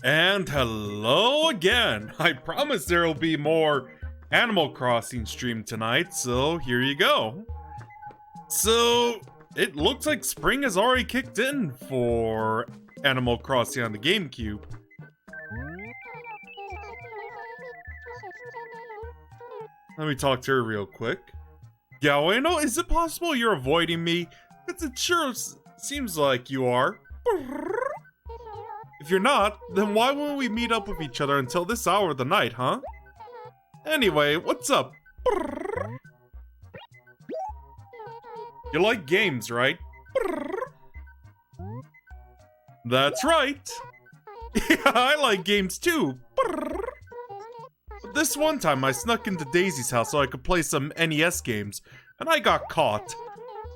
And hello again. I promise there will be more Animal Crossing stream tonight, so here you go. So, it looks like spring has already kicked in for Animal Crossing on the GameCube. Let me talk to her real quick. Gawayno, is it possible you're avoiding me? Because it sure seems like you are. If you're not, then why won't we meet up with each other until this hour of the night, huh? Anyway, what's up? You like games, right? That's right. Yeah, I like games too. But this one time I snuck into Daisy's house so I could play some NES games, and I got caught.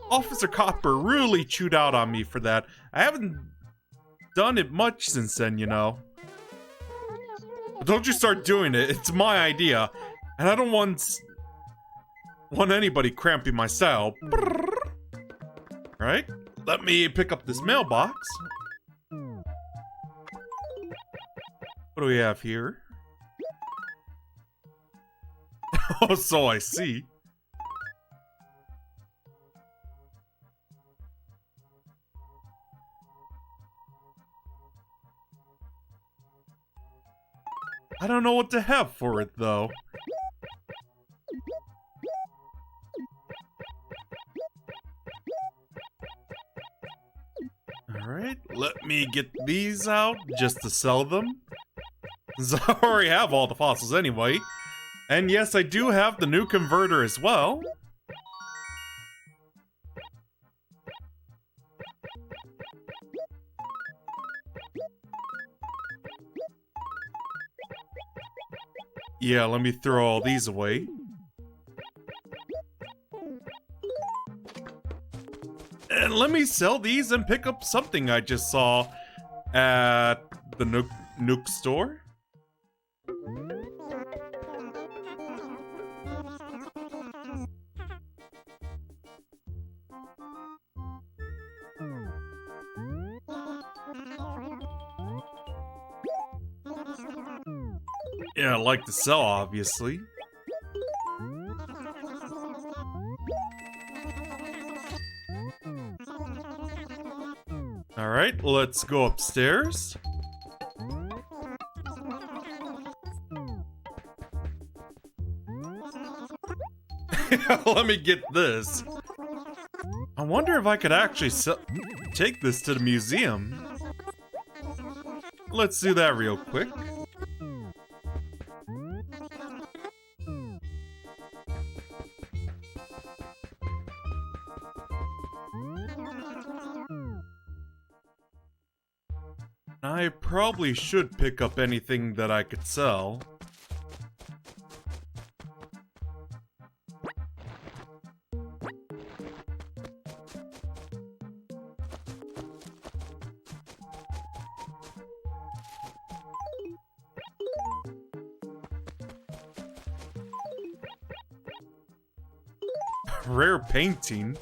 Officer Copper really chewed out on me for that. I haven't done it much since then, you know. But don't you start doing it, it's my idea. And I don't want anybody cramping my style. Right? Let me pick up this mailbox. What do we have here? Oh, so I see. I don't know what to have for it, though. Alright, let me get these out just to sell them. Since I already have all the fossils anyway. And yes, I do have the new converter as well. Yeah, let me throw all these away. And let me sell these and pick up something I just saw at the Nook store. Yeah, I like to sell, obviously. Alright, let's go upstairs. Let me get this. I wonder if I could actually take this to the museum. Let's do that real quick. I probably should pick up anything that I could sell. Rare painting.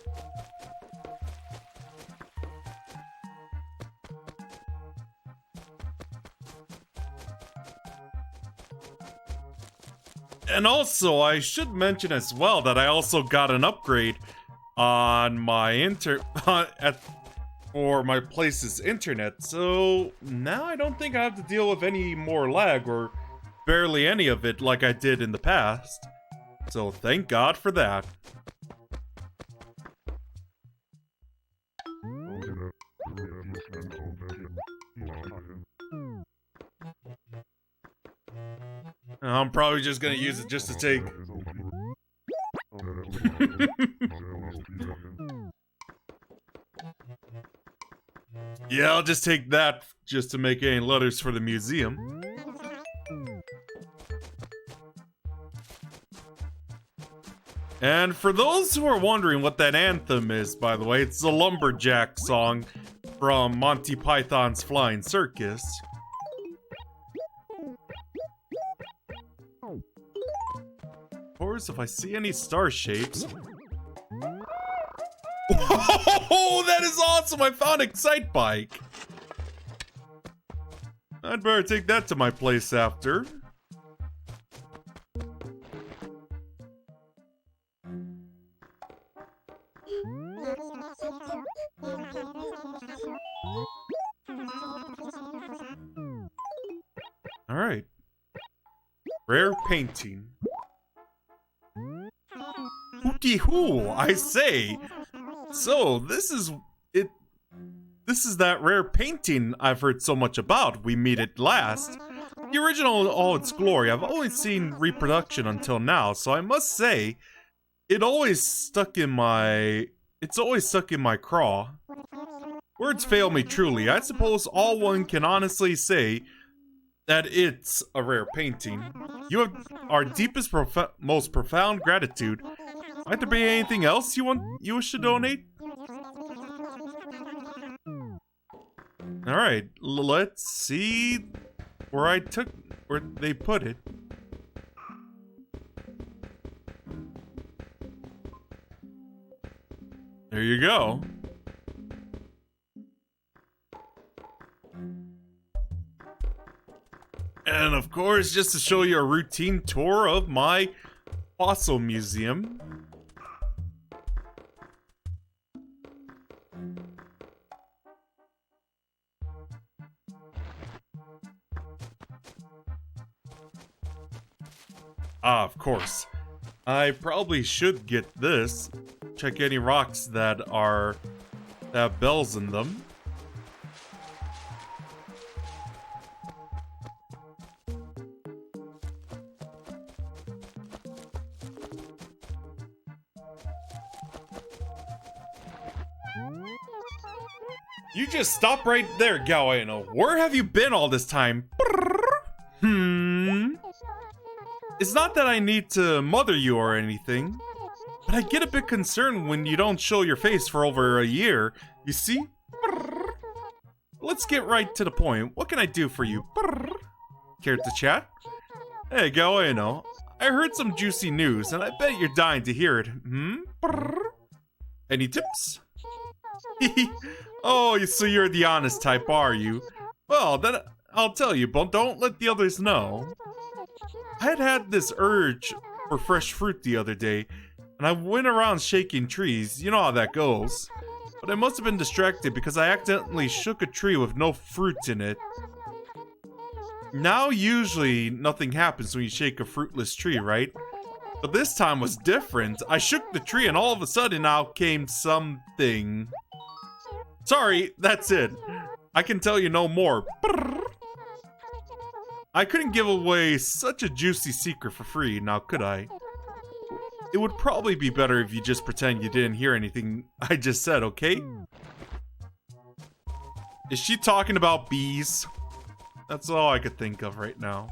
And also, I should mention as well that I also got an upgrade on my for my place's internet. So now I don't think I have to deal with any more lag or barely any of it like I did in the past. So thank God for that. I'm probably just gonna use it just to take... Yeah, I'll just take that just to make any letters for the museum. And for those who are wondering what that anthem is, by the way, it's the Lumberjack song from Monty Python's Flying Circus. Of course, if I see any star shapes... Whoa, that is awesome! I found Excitebike! I'd better take that to my place after. Alright. Rare painting. Hooty hoo, I say. So, this is it. This is that rare painting I've heard so much about. We meet it last. The original in all its glory. I've only seen reproduction until now, so I must say, it's always stuck in my craw. Words fail me truly. I suppose all one can honestly say that it's a rare painting. You have our deepest, most profound gratitude. Might there be anything else you wish to donate? Alright, let's see where they put it. There you go. And of course, just to show you a routine tour of my fossil museum. Ah, of course. I probably should get this. Check any rocks that have bells in them. You just stop right there, Gawayno. Where have you been all this time? It's not that I need to mother you or anything, but I get a bit concerned when you don't show your face for over a year. You see? Let's get right to the point. What can I do for you? Care to chat? Hey, Gawayno. I heard some juicy news, and I bet you're dying to hear it. Any tips? Oh, so you're the honest type, are you? Well, then I'll tell you, but don't let the others know. I had this urge for fresh fruit the other day, and I went around shaking trees. You know how that goes. But I must have been distracted because I accidentally shook a tree with no fruit in it. Now, usually, nothing happens when you shake a fruitless tree, right? But this time was different. I shook the tree and all of a sudden out came something. Sorry, that's it. I can tell you no more. I couldn't give away such a juicy secret for free, now could I? It would probably be better if you just pretend you didn't hear anything I just said, okay? Is she talking about bees? That's all I could think of right now.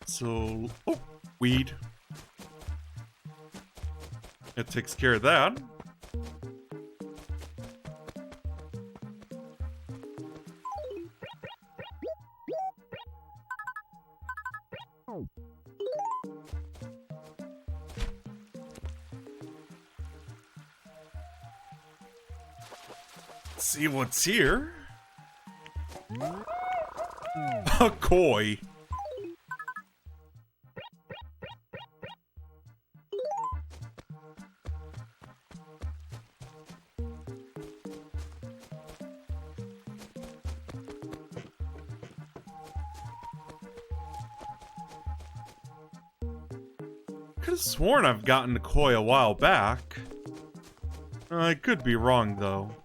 So, oh, weed. It takes care of that. Let's see what's here. A koi. Could have sworn I've gotten the koi a while back. I could be wrong, though.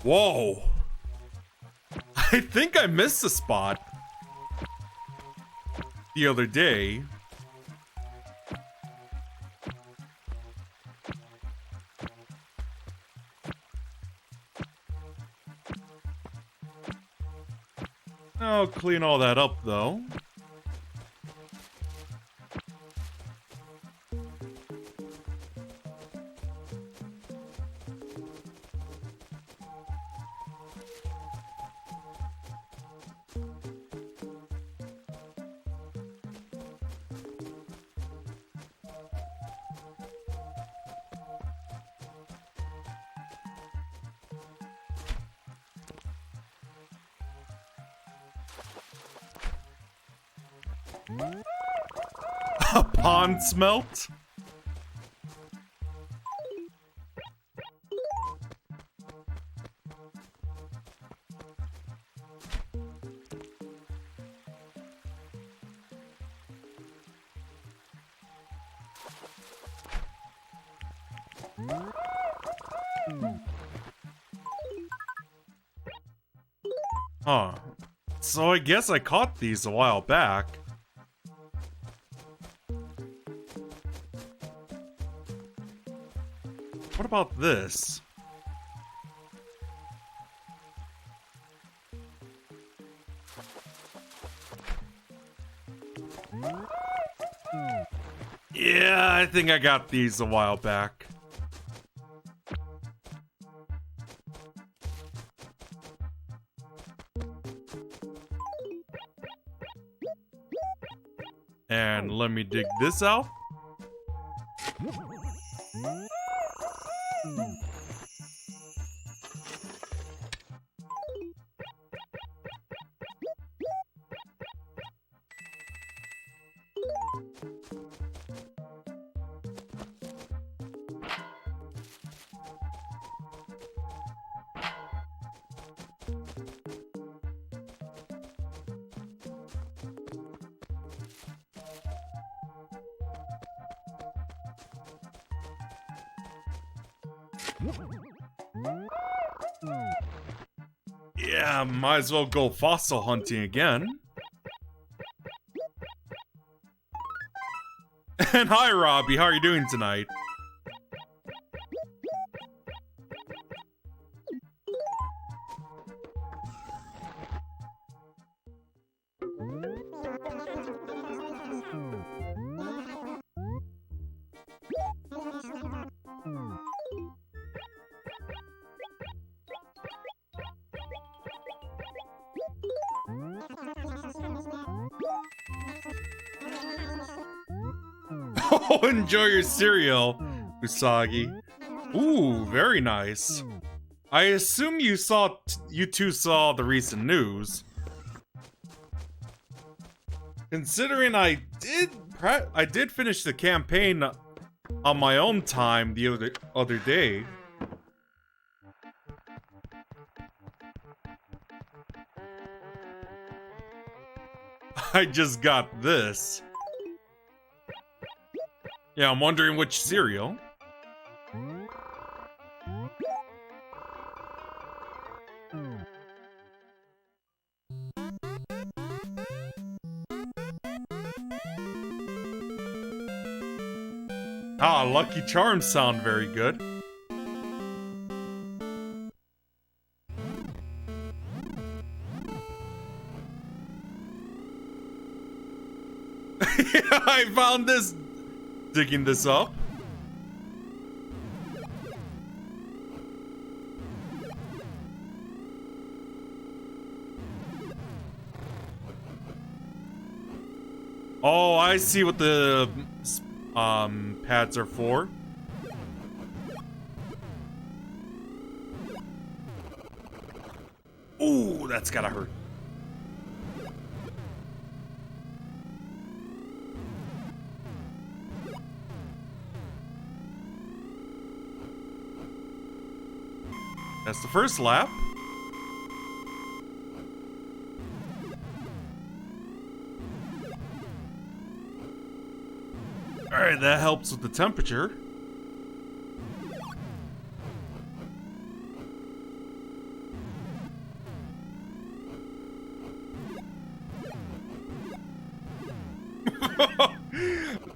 Whoa! I think I missed a spot the other day. I'll clean all that up, though. A pond smelt? Huh. So I guess I caught these a while back. What about this? Yeah, I think I got these a while back. And let me dig this out. Yeah, might as well go fossil hunting again. And hi, Robbie. How are you doing tonight? Oh, enjoy your cereal, Usagi. Ooh, very nice. I assume you two saw the recent news. Considering I did finish the campaign on my own time the other day. I just got this. Yeah, I'm wondering which cereal. Ah, Lucky Charms sound very good. I found this digging this up. Oh, I see what the pads are for. Ooh, that's gotta hurt. That's the first lap. Alright, that helps with the temperature.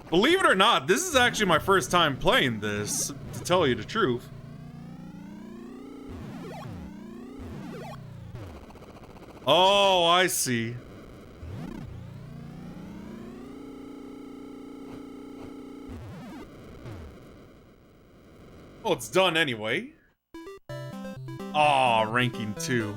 Believe it or not, this is actually my first time playing this, to tell you the truth. Oh, I see. Well, it's done anyway. Aw, ranking 2.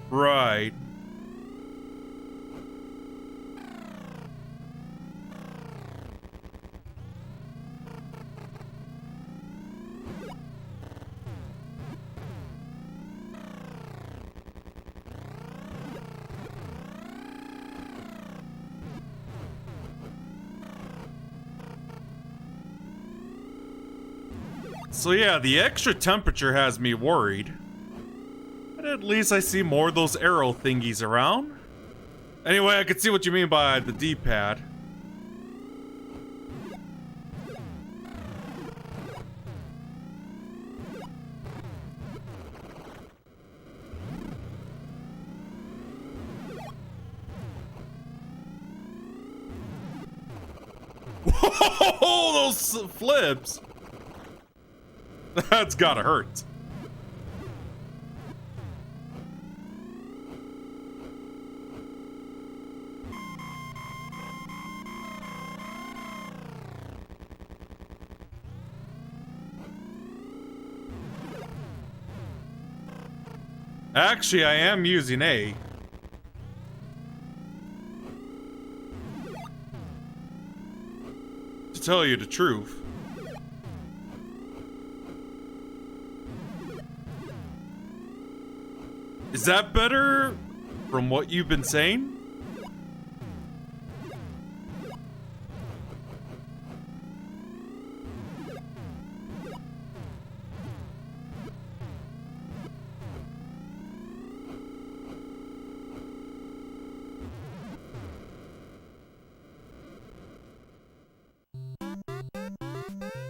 Right. So yeah, the extra temperature has me worried. But at least I see more of those arrow thingies around. Anyway, I can see what you mean by the D-pad. Whoa, those flips! That's gotta hurt. Actually, I am using A. To tell you the truth. Is that better from what you've been saying?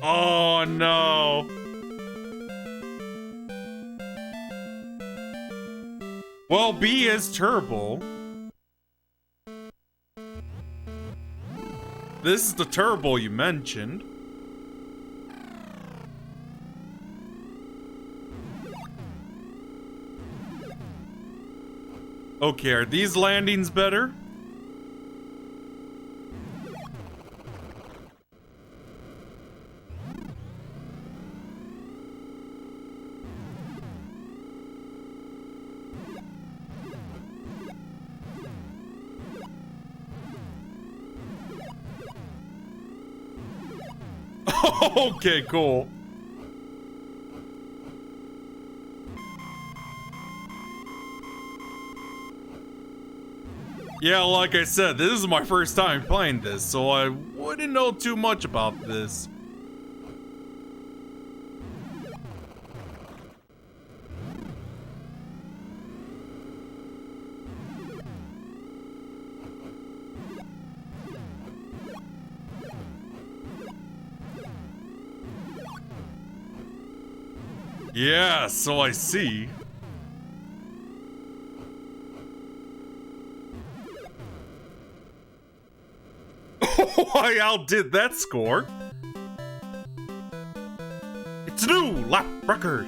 Oh no. Well, B is turbo. This is the turbo you mentioned. Okay, are these landings better? Okay, cool. Yeah, like I said, this is my first time playing this, so I wouldn't know too much about this. Yeah, so I see. I outdid that score. It's a new lap record.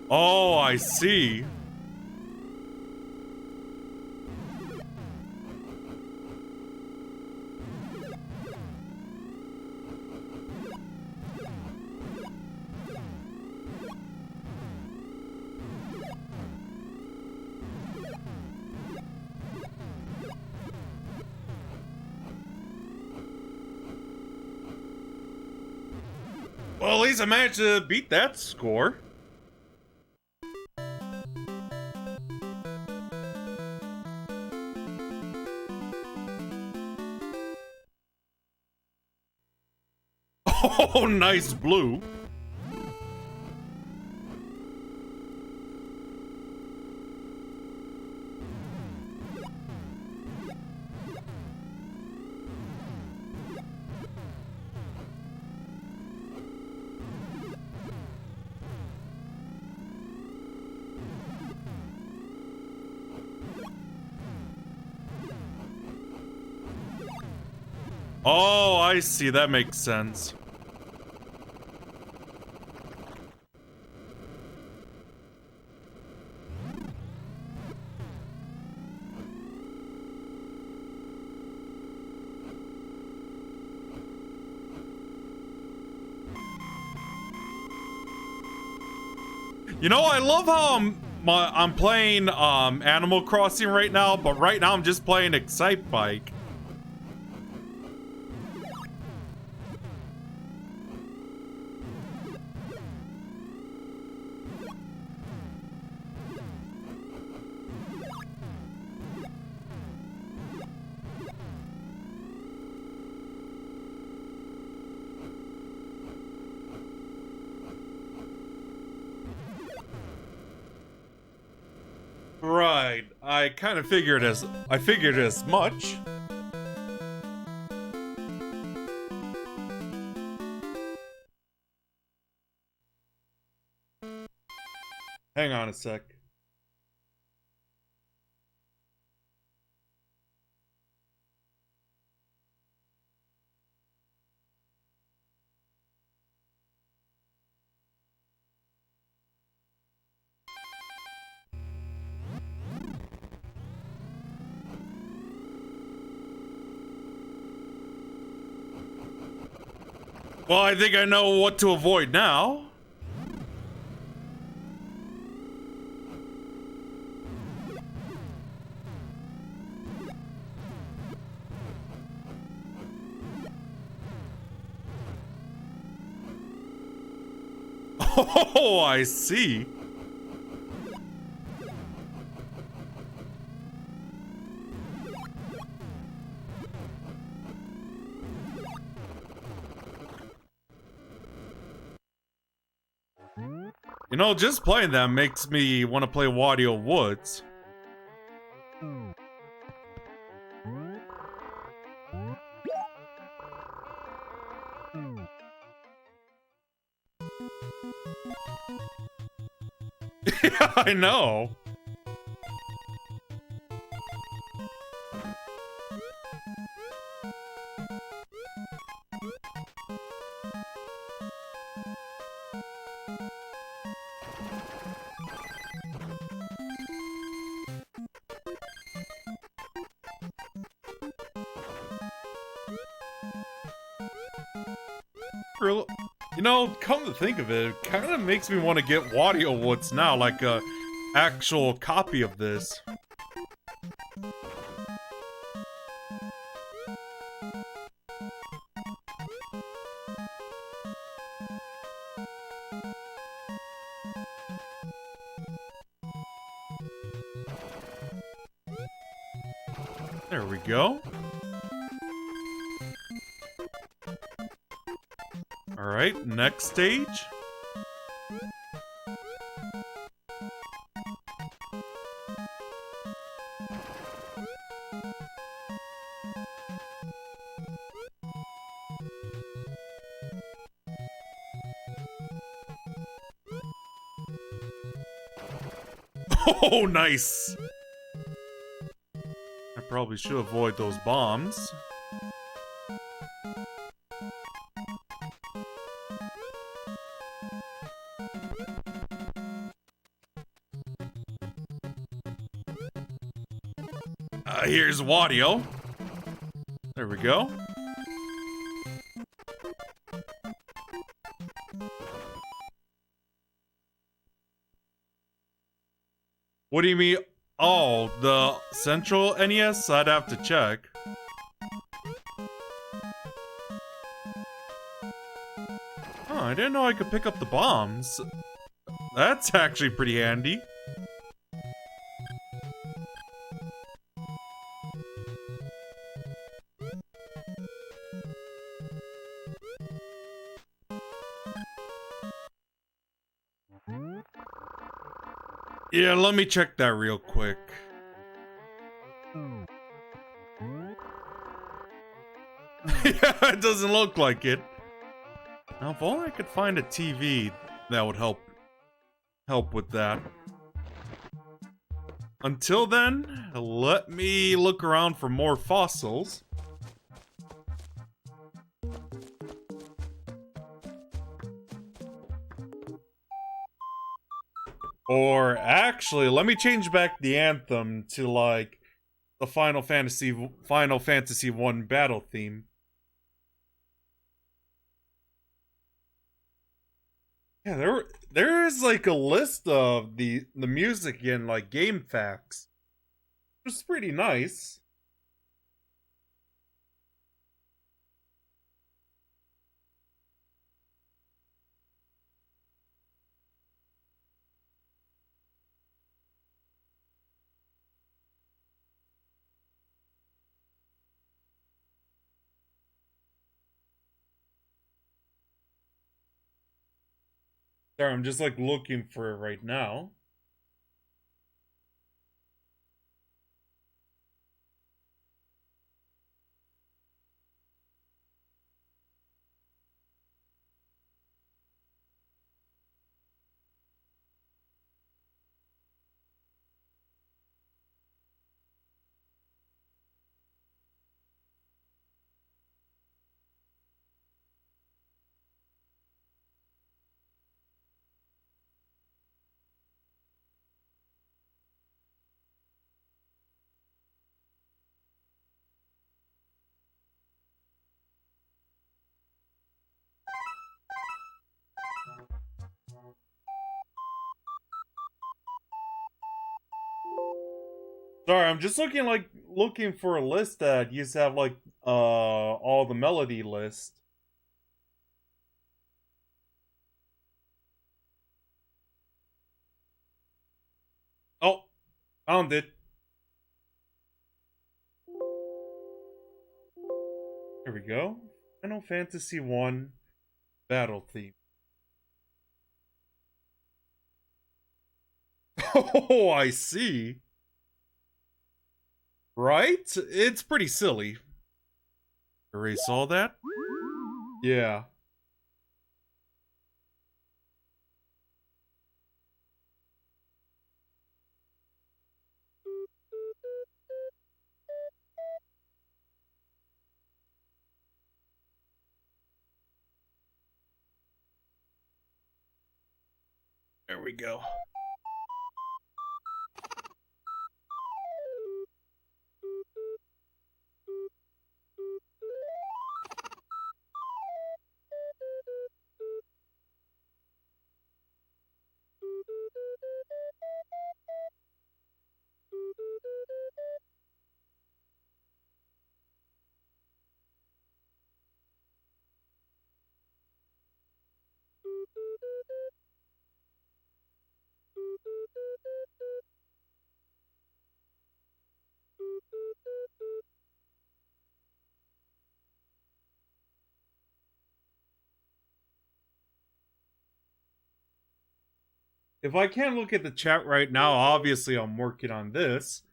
Oh, I see. Well, at least I managed to beat that score. Oh, nice blue. Oh, I see. That makes sense. You know, I love how I'm playing Animal Crossing right now, but right now I'm just playing Excitebike. Right, I kind of figured as much. Hang on a sec. Well, I think I know what to avoid now. Oh, I see. You know, just playing that makes me want to play Wario Woods. Yeah, I know. You know, come to think of it, it kind of makes me want to get Wario Woods now, like a actual copy of this. There we go. Alright, next stage. Oh, nice! I probably should avoid those bombs. Here's Wario. There we go. What do you mean? Oh, the Central NES? I'd have to check. Oh, I didn't know I could pick up the bombs. That's actually pretty handy. Yeah, let me check that real quick. Yeah, it doesn't look like it. Now, if only I could find a TV that would help with that. Until then, let me look around for more fossils. Or actually, let me change back the anthem to like the Final Fantasy 1 battle theme. Yeah, there is like a list of the music in like game facts. It's pretty nice. Sorry, I'm just like looking for it right now. Sorry, I'm just looking for a list that used to have like all the melody list. Oh, found it. Here we go. Final Fantasy 1 battle theme. Oh, I see. Right? It's pretty silly. Erase all that? Yeah. There we go. If I can't look at the chat right now, obviously I'm working on this.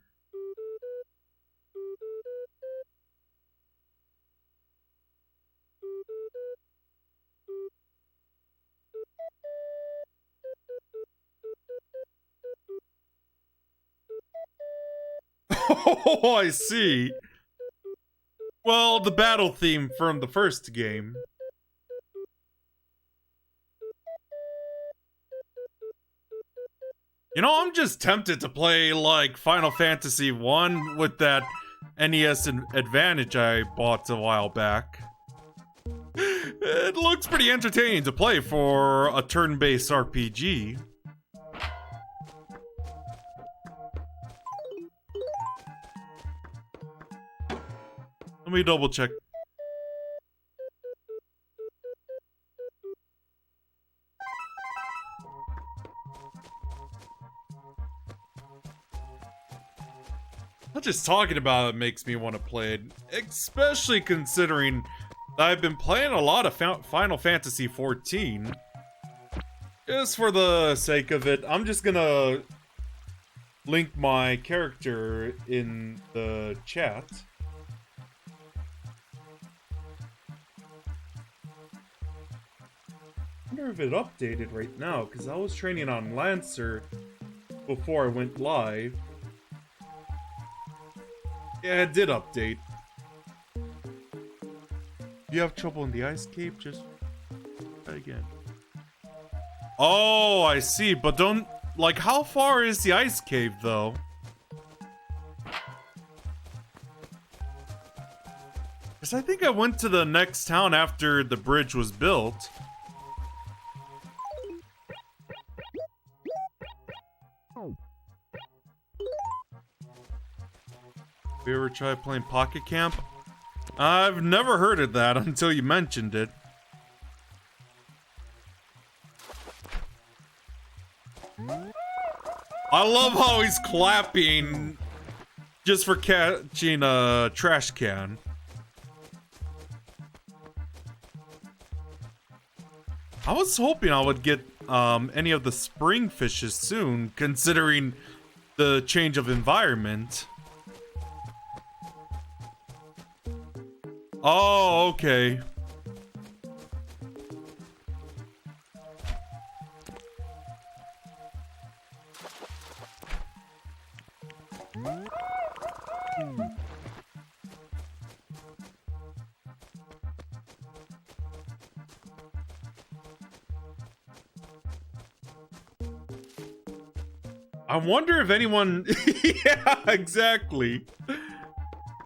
Oh, I see. Well, the battle theme from the first game. You know, I'm just tempted to play, like, Final Fantasy 1 with that NES Advantage I bought a while back. It looks pretty entertaining to play for a turn-based RPG. Let me double check. Not just talking about it makes me want to play it, especially considering that I've been playing a lot of Final Fantasy 14. Just for the sake of it, I'm just gonna link my character in the chat. I wonder if it updated right now, because I was training on Lancer before I went live. Yeah, it did update. You have trouble in the ice cave? Just try again. Oh, I see. But don't Like, how far is the ice cave, though? Because I think I went to the next town after the bridge was built. Have you ever tried playing Pocket Camp? I've never heard of that until you mentioned it. I love how he's clapping just for catching a trash can. I was hoping I would get any of the spring fishes soon, considering the change of environment. Oh, okay. I wonder if anyone... Yeah, exactly.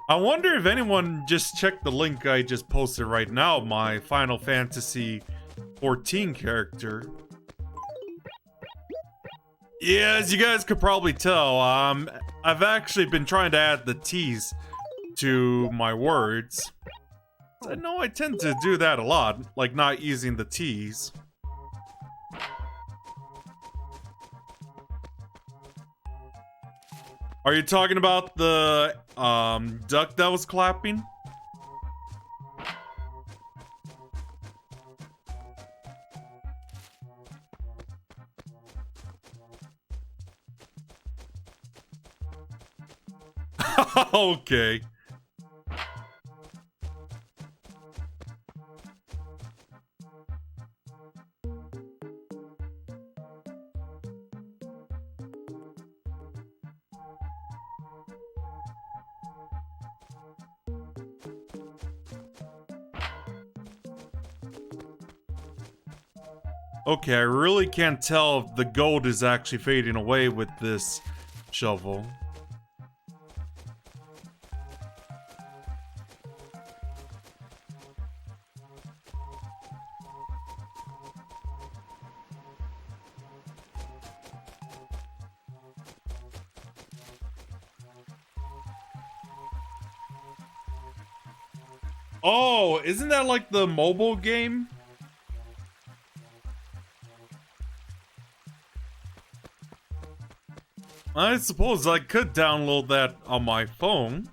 I wonder if anyone just checked the link I just posted right now, my Final Fantasy 14 character. Yeah, as you guys could probably tell, I've actually been trying to add the T's to my words. I know I tend to do that a lot, like not using the T's. Are you talking about the duck that was clapping? Okay. Okay, I really can't tell if the gold is actually fading away with this shovel. Oh, isn't that like the mobile game? I suppose I could download that on my phone.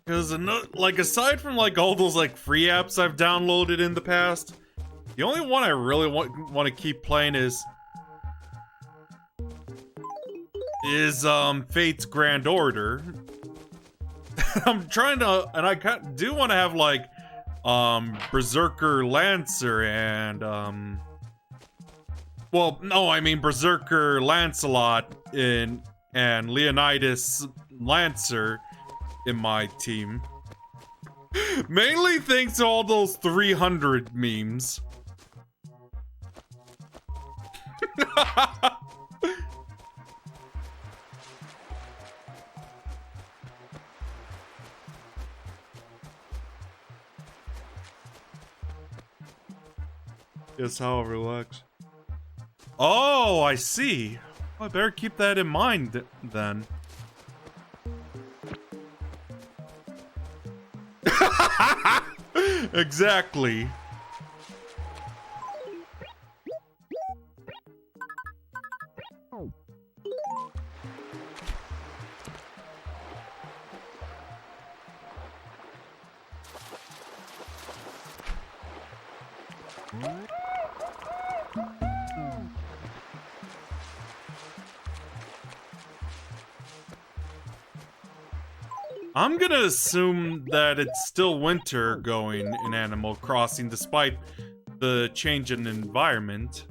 Because, like, aside from, like, all those, like, free apps I've downloaded in the past, the only one I really want to keep playing is Fate's Grand Order. I'm trying to, and I do want to have, like, Berserker Lancer and, well, no, I mean Berserker Lancelot and Leonidas Lancer in my team. Mainly thanks to all those 300 memes. Yes, however, relax. Oh, I see. Well, I better keep that in mind then. Exactly. I'm gonna assume that it's still winter going in Animal Crossing despite the change in environment.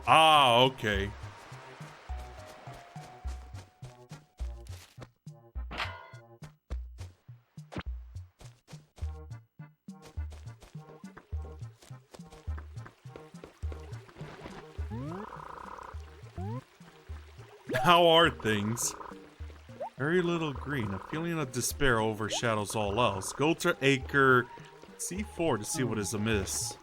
Ah, okay. How are things? Very little green. A feeling of despair overshadows all else. Go to Acre C4 to see what is amiss.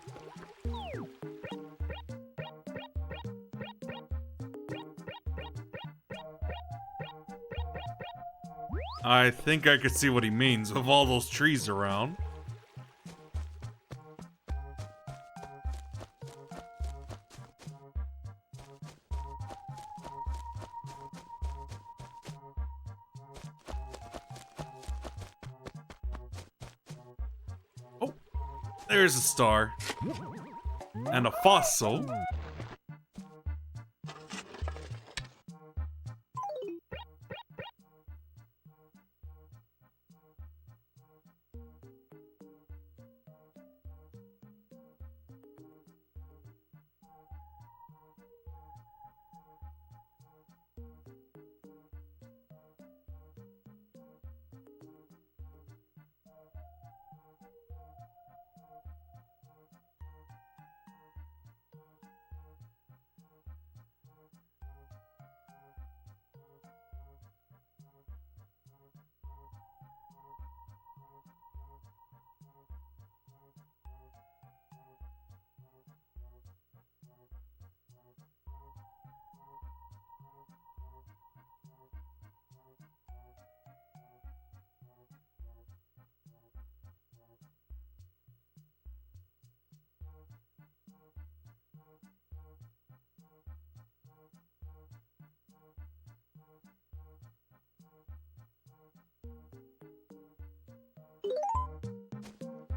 I think I could see what he means with all those trees around. Oh, there's a star. And a fossil.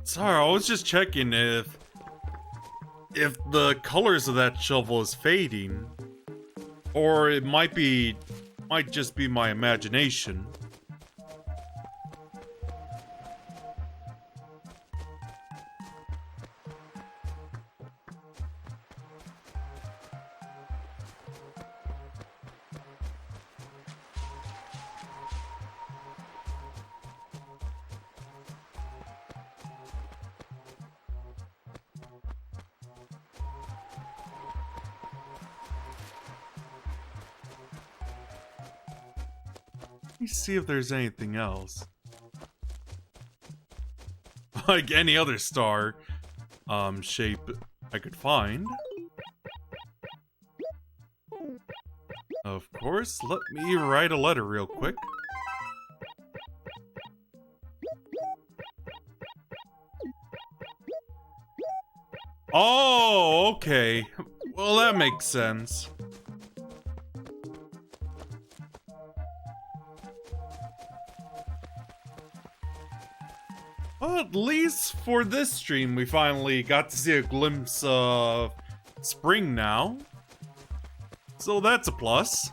Sorry, I was just checking if the colors of that shovel is fading, or it might just be my imagination. Let me see if there's anything else. Like any other star shape I could find. Of course, let me write a letter real quick. Oh, okay. Well, that makes sense. Well, at least for this stream, we finally got to see a glimpse of spring now. So that's a plus.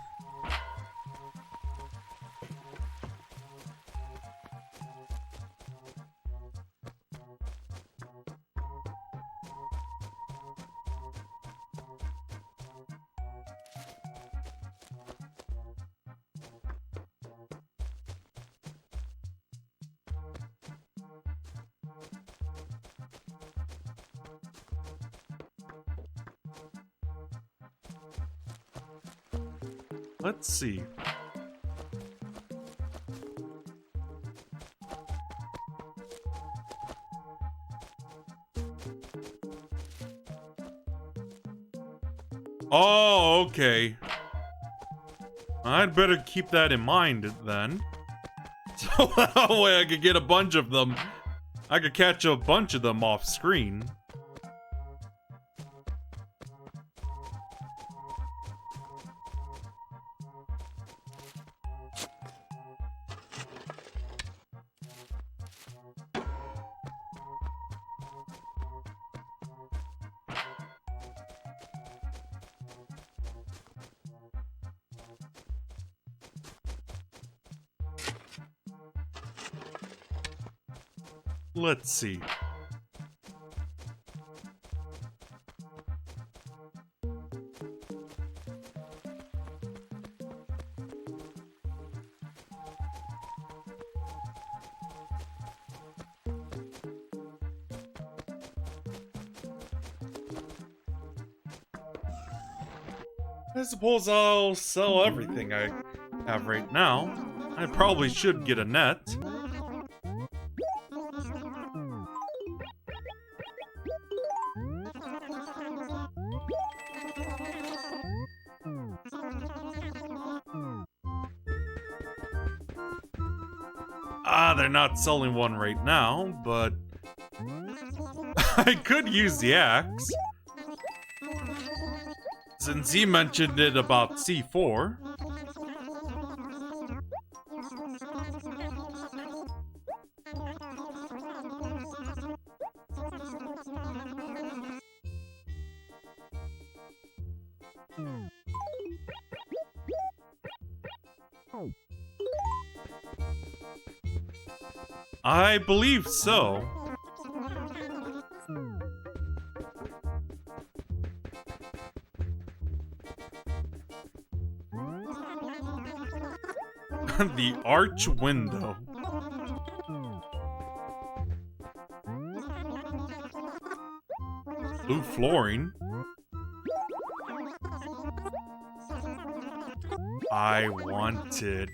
Let's see. Oh, okay. I'd better keep that in mind then. So that way I could get a bunch of them. I could catch a bunch of them off screen. Let's see. I suppose I'll sell everything I have right now. I probably should get a net. They're not selling one right now, but I could use the axe. Since he mentioned it about C4. I believe so. The arch window. Blue flooring. I wanted.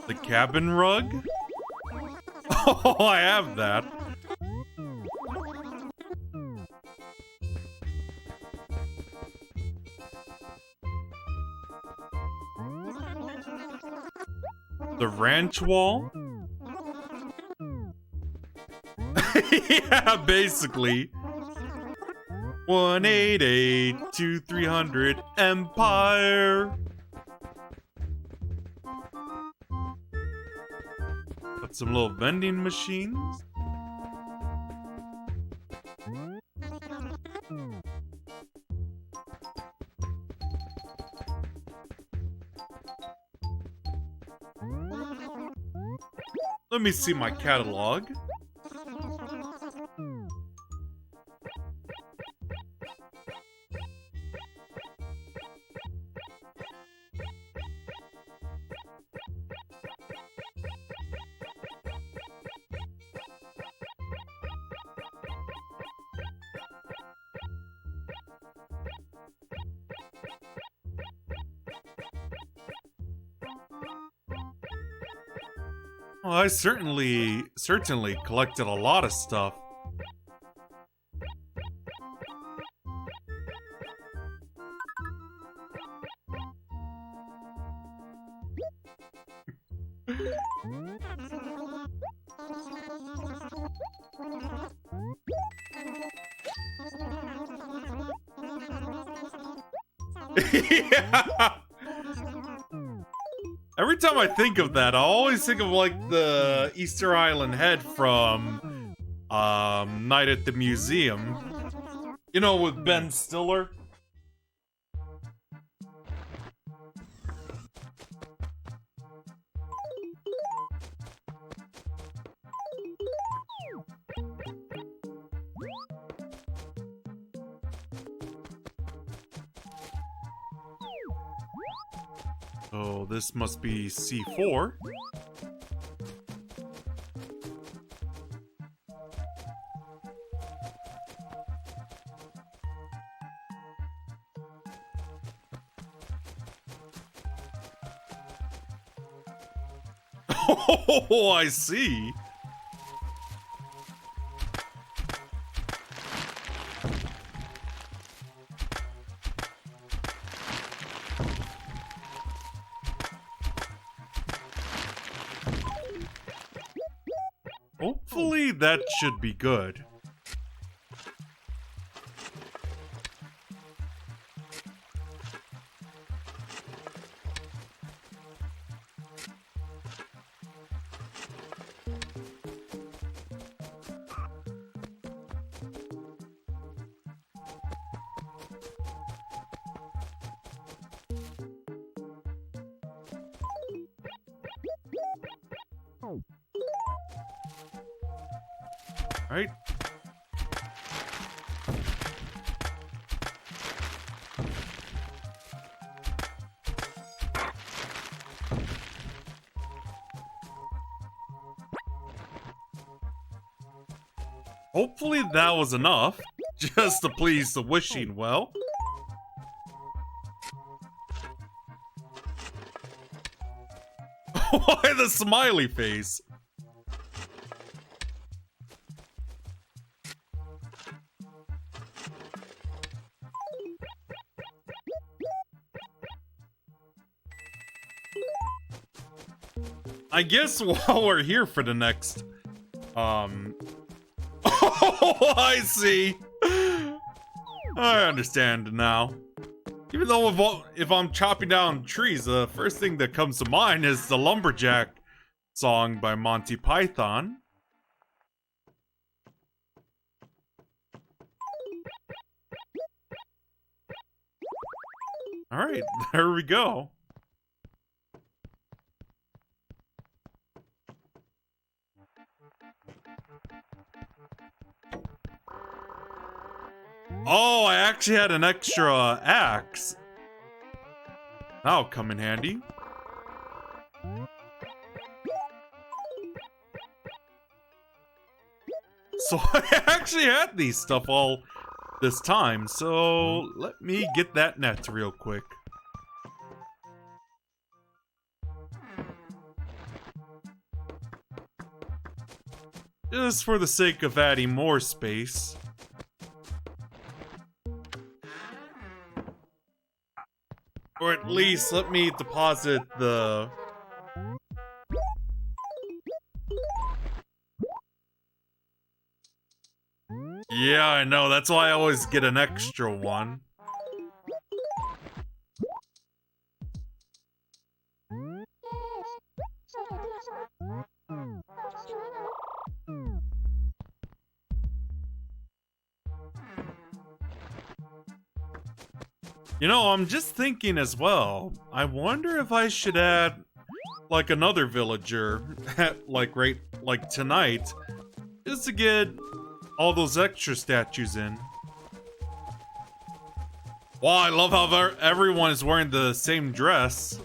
The cabin rug? Oh, I have that. The ranch wall? Yeah, basically. 188-2300 Empire. Got some little vending machines. Let me see my catalog. Well, I certainly collected a lot of stuff. Yeah. Every time I think of that, I always think of like the Easter Island head from Night at the Museum. You know, with Ben Stiller. Oh, this must be C4. Oh, I see. Hopefully that should be good. Right? Hopefully that was enough, just to please the wishing well. Why the smiley face? I guess while we're here for the next, oh, I see. I understand now. Even though if I'm chopping down trees, the first thing that comes to mind is the Lumberjack song by Monty Python. Alright, there we go. Oh, I actually had an extra axe. That'll come in handy. So I actually had these stuff all this time, so let me get that net real quick. Just for the sake of adding more space. Or at least let me deposit the... Yeah, I know, that's why I always get an extra one. You know, I'm just thinking as well. I wonder if I should add, like, another villager, like, like, tonight, just to get all those extra statues in. Wow, I love how everyone is wearing the same dress.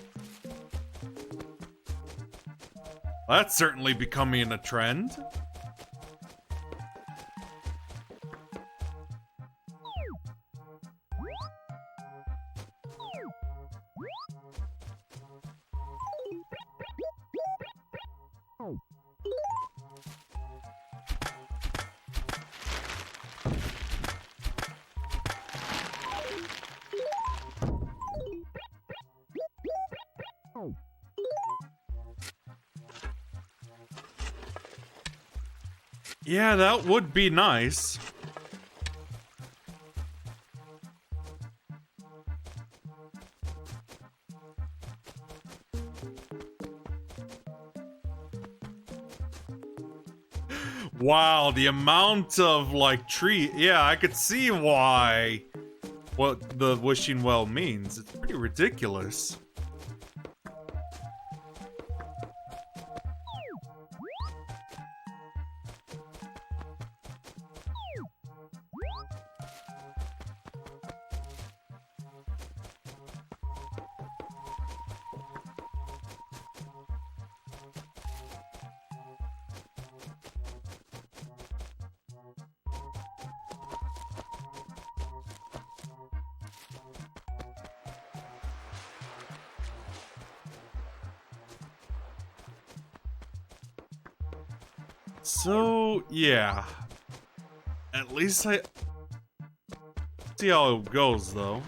That's certainly becoming a trend. Yeah, that would be nice. Wow, the amount of, like, tree... Yeah, I could see why... what the wishing well means. It's pretty ridiculous. So, yeah. At least I... see how it goes, though.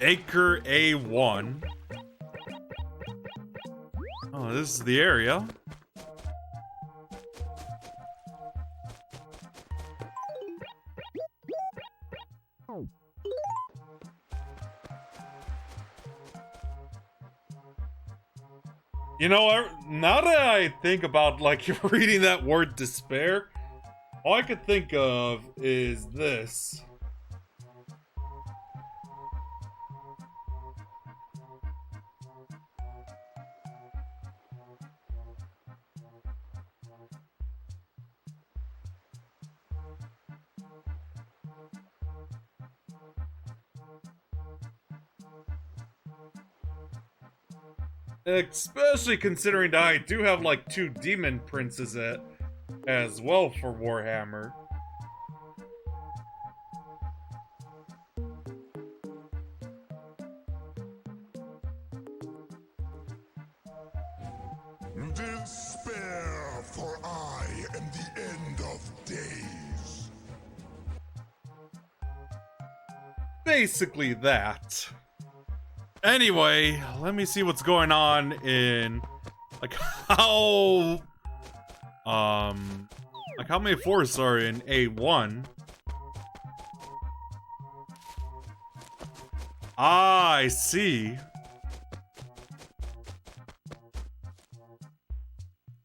Acre A1. Oh, this is the area. You know, now that I think about, like, reading that word despair, all I could think of is this. Especially considering that I do have like 2 demon princes as well for Warhammer. Despair, for I am the end of days. Basically that. Anyway, let me see what's going on in like how many forests are in A1. Ah, I see.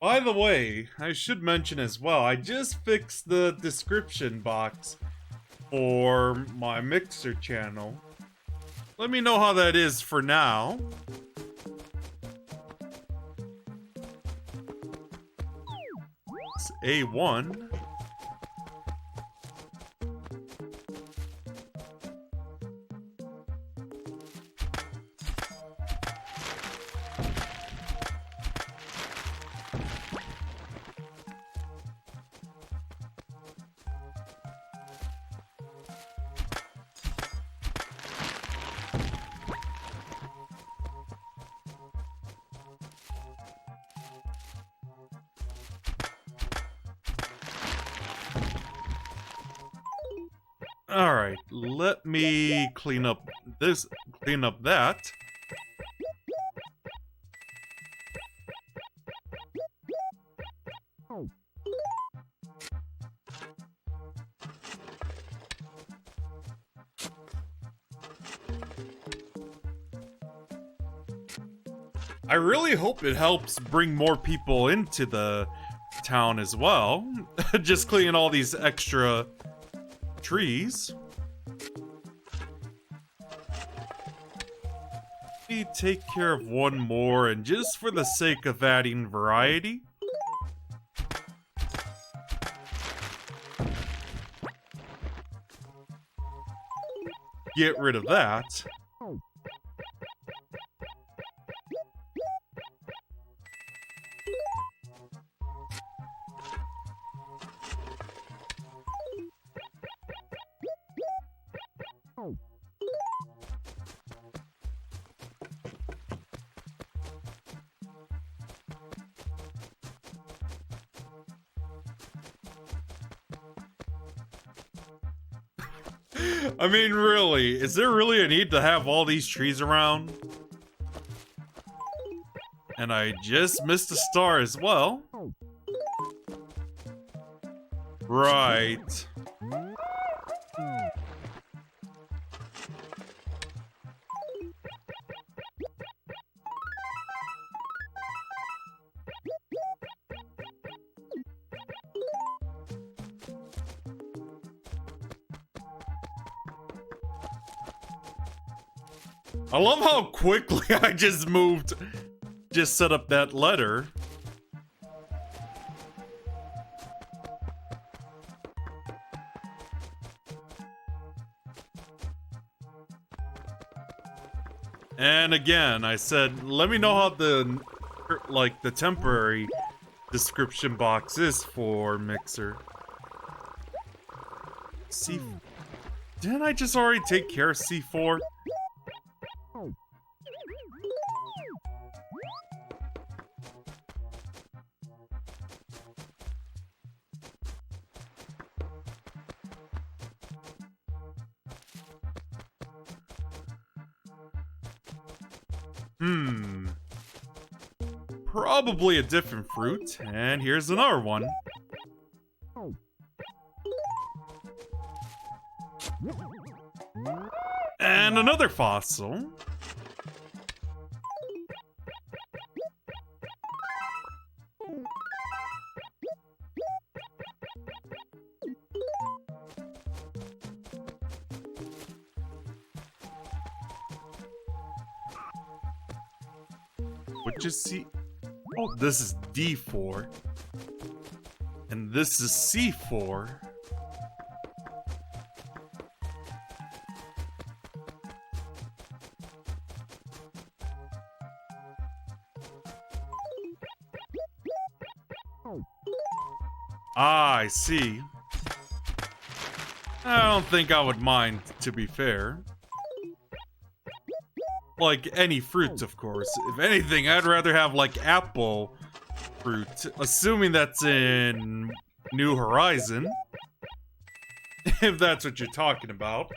By the way, I should mention as well, I just fixed the description box for my Mixer channel. Let me know how that is for now. It's A1. Alright, let me clean up that. I really hope it helps bring more people into the town as well. Just cleaning all these extra trees. Let me take care of one more, and just for the sake of adding variety, get rid of that. I mean, really, is there really a need to have all these trees around? And I just missed a star as well. Right. I love how quickly I just set up that letter. And again, I said, let me know how the temporary description box is for Mixer. Didn't I just already take care of C4? Probably a different fruit, and here's another one. And another fossil. Which is C... Oh, this is D4. And this is C4. Ah, I see. I don't think I would mind, to be fair. Like any fruit, of course. If anything, I'd rather have like apple fruit, assuming that's in New Horizon. If that's what you're talking about.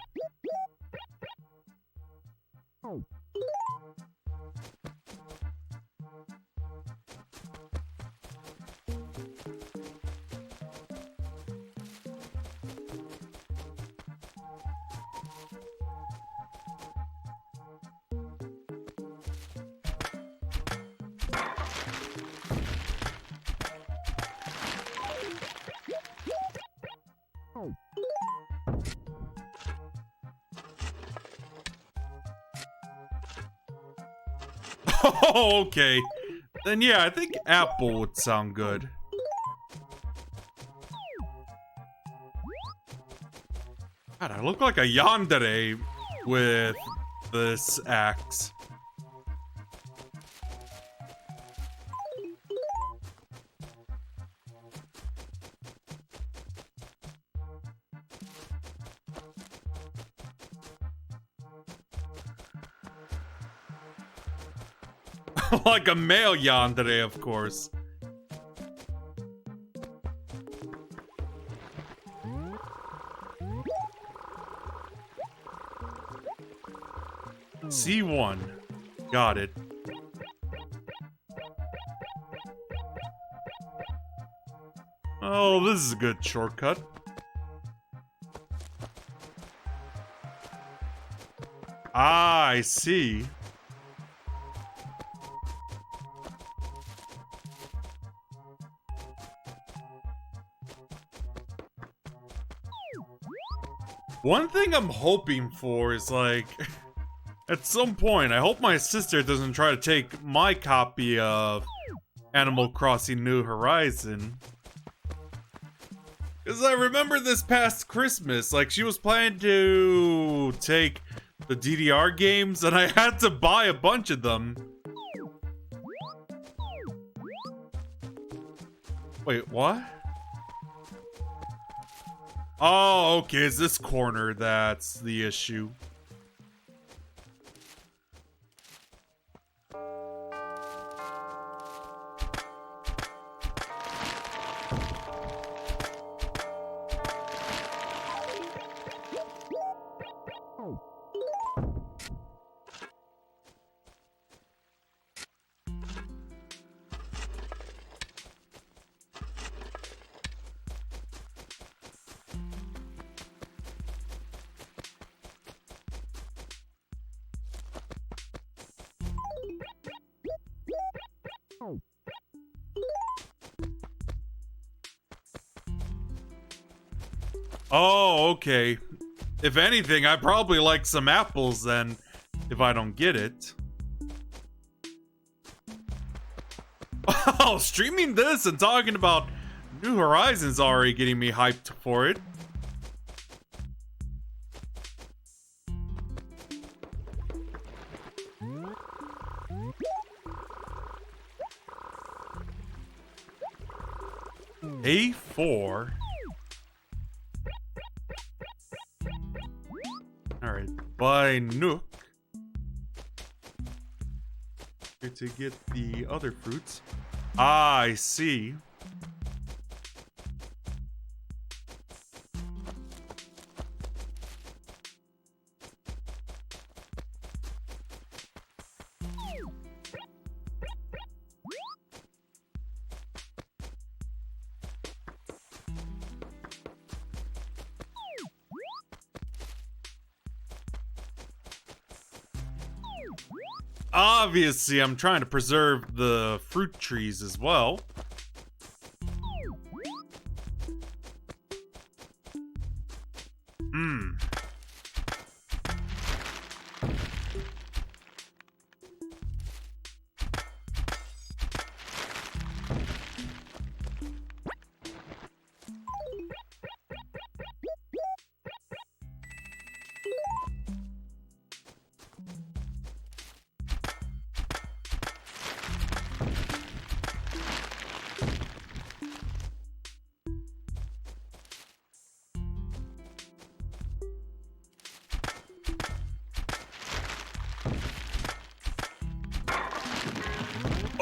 Oh, okay. Then yeah, I think apple would sound good. God, I look like a yandere with this axe. Like a male yandere, of course. C1. Got it. Oh, this is a good shortcut. Ah, I see. One thing I'm hoping for is like, at some point, I hope my sister doesn't try to take my copy of Animal Crossing New Horizon. Because I remember this past Christmas, like she was planning to take the DDR games and I had to buy a bunch of them. Wait, what? Oh, okay, it's this corner that's the issue. Oh, okay. If anything, I probably like some apples then, if I don't get it. Oh, streaming this and talking about New Horizons already getting me hyped for it. A4. Alright, by Nook. Here to get the other fruits. Ah, I see. Obviously, I'm trying to preserve the fruit trees as well.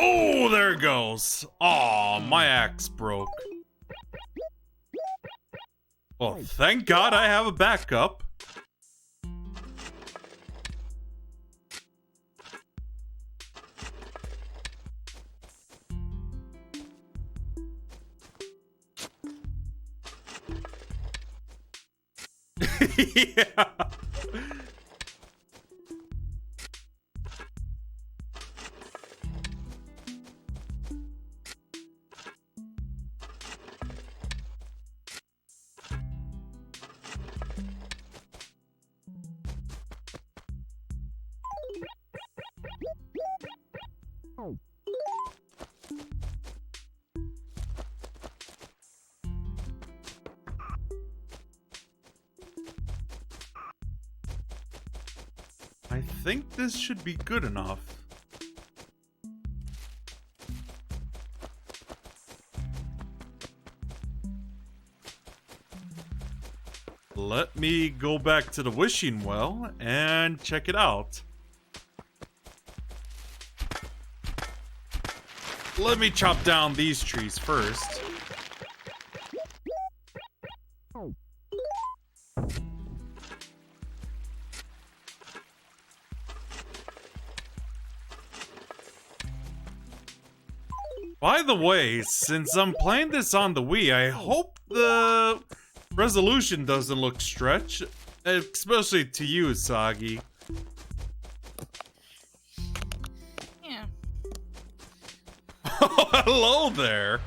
Oh, there it goes. Aw, my axe broke. Well, thank God I have a backup. Yeah. I think this should be good enough. Let me go back to the wishing well and check it out. Let me chop down these trees first. By the way, since I'm playing this on the Wii, I hope the resolution doesn't look stretched, especially to you, Sagi. Yeah. Oh, hello there.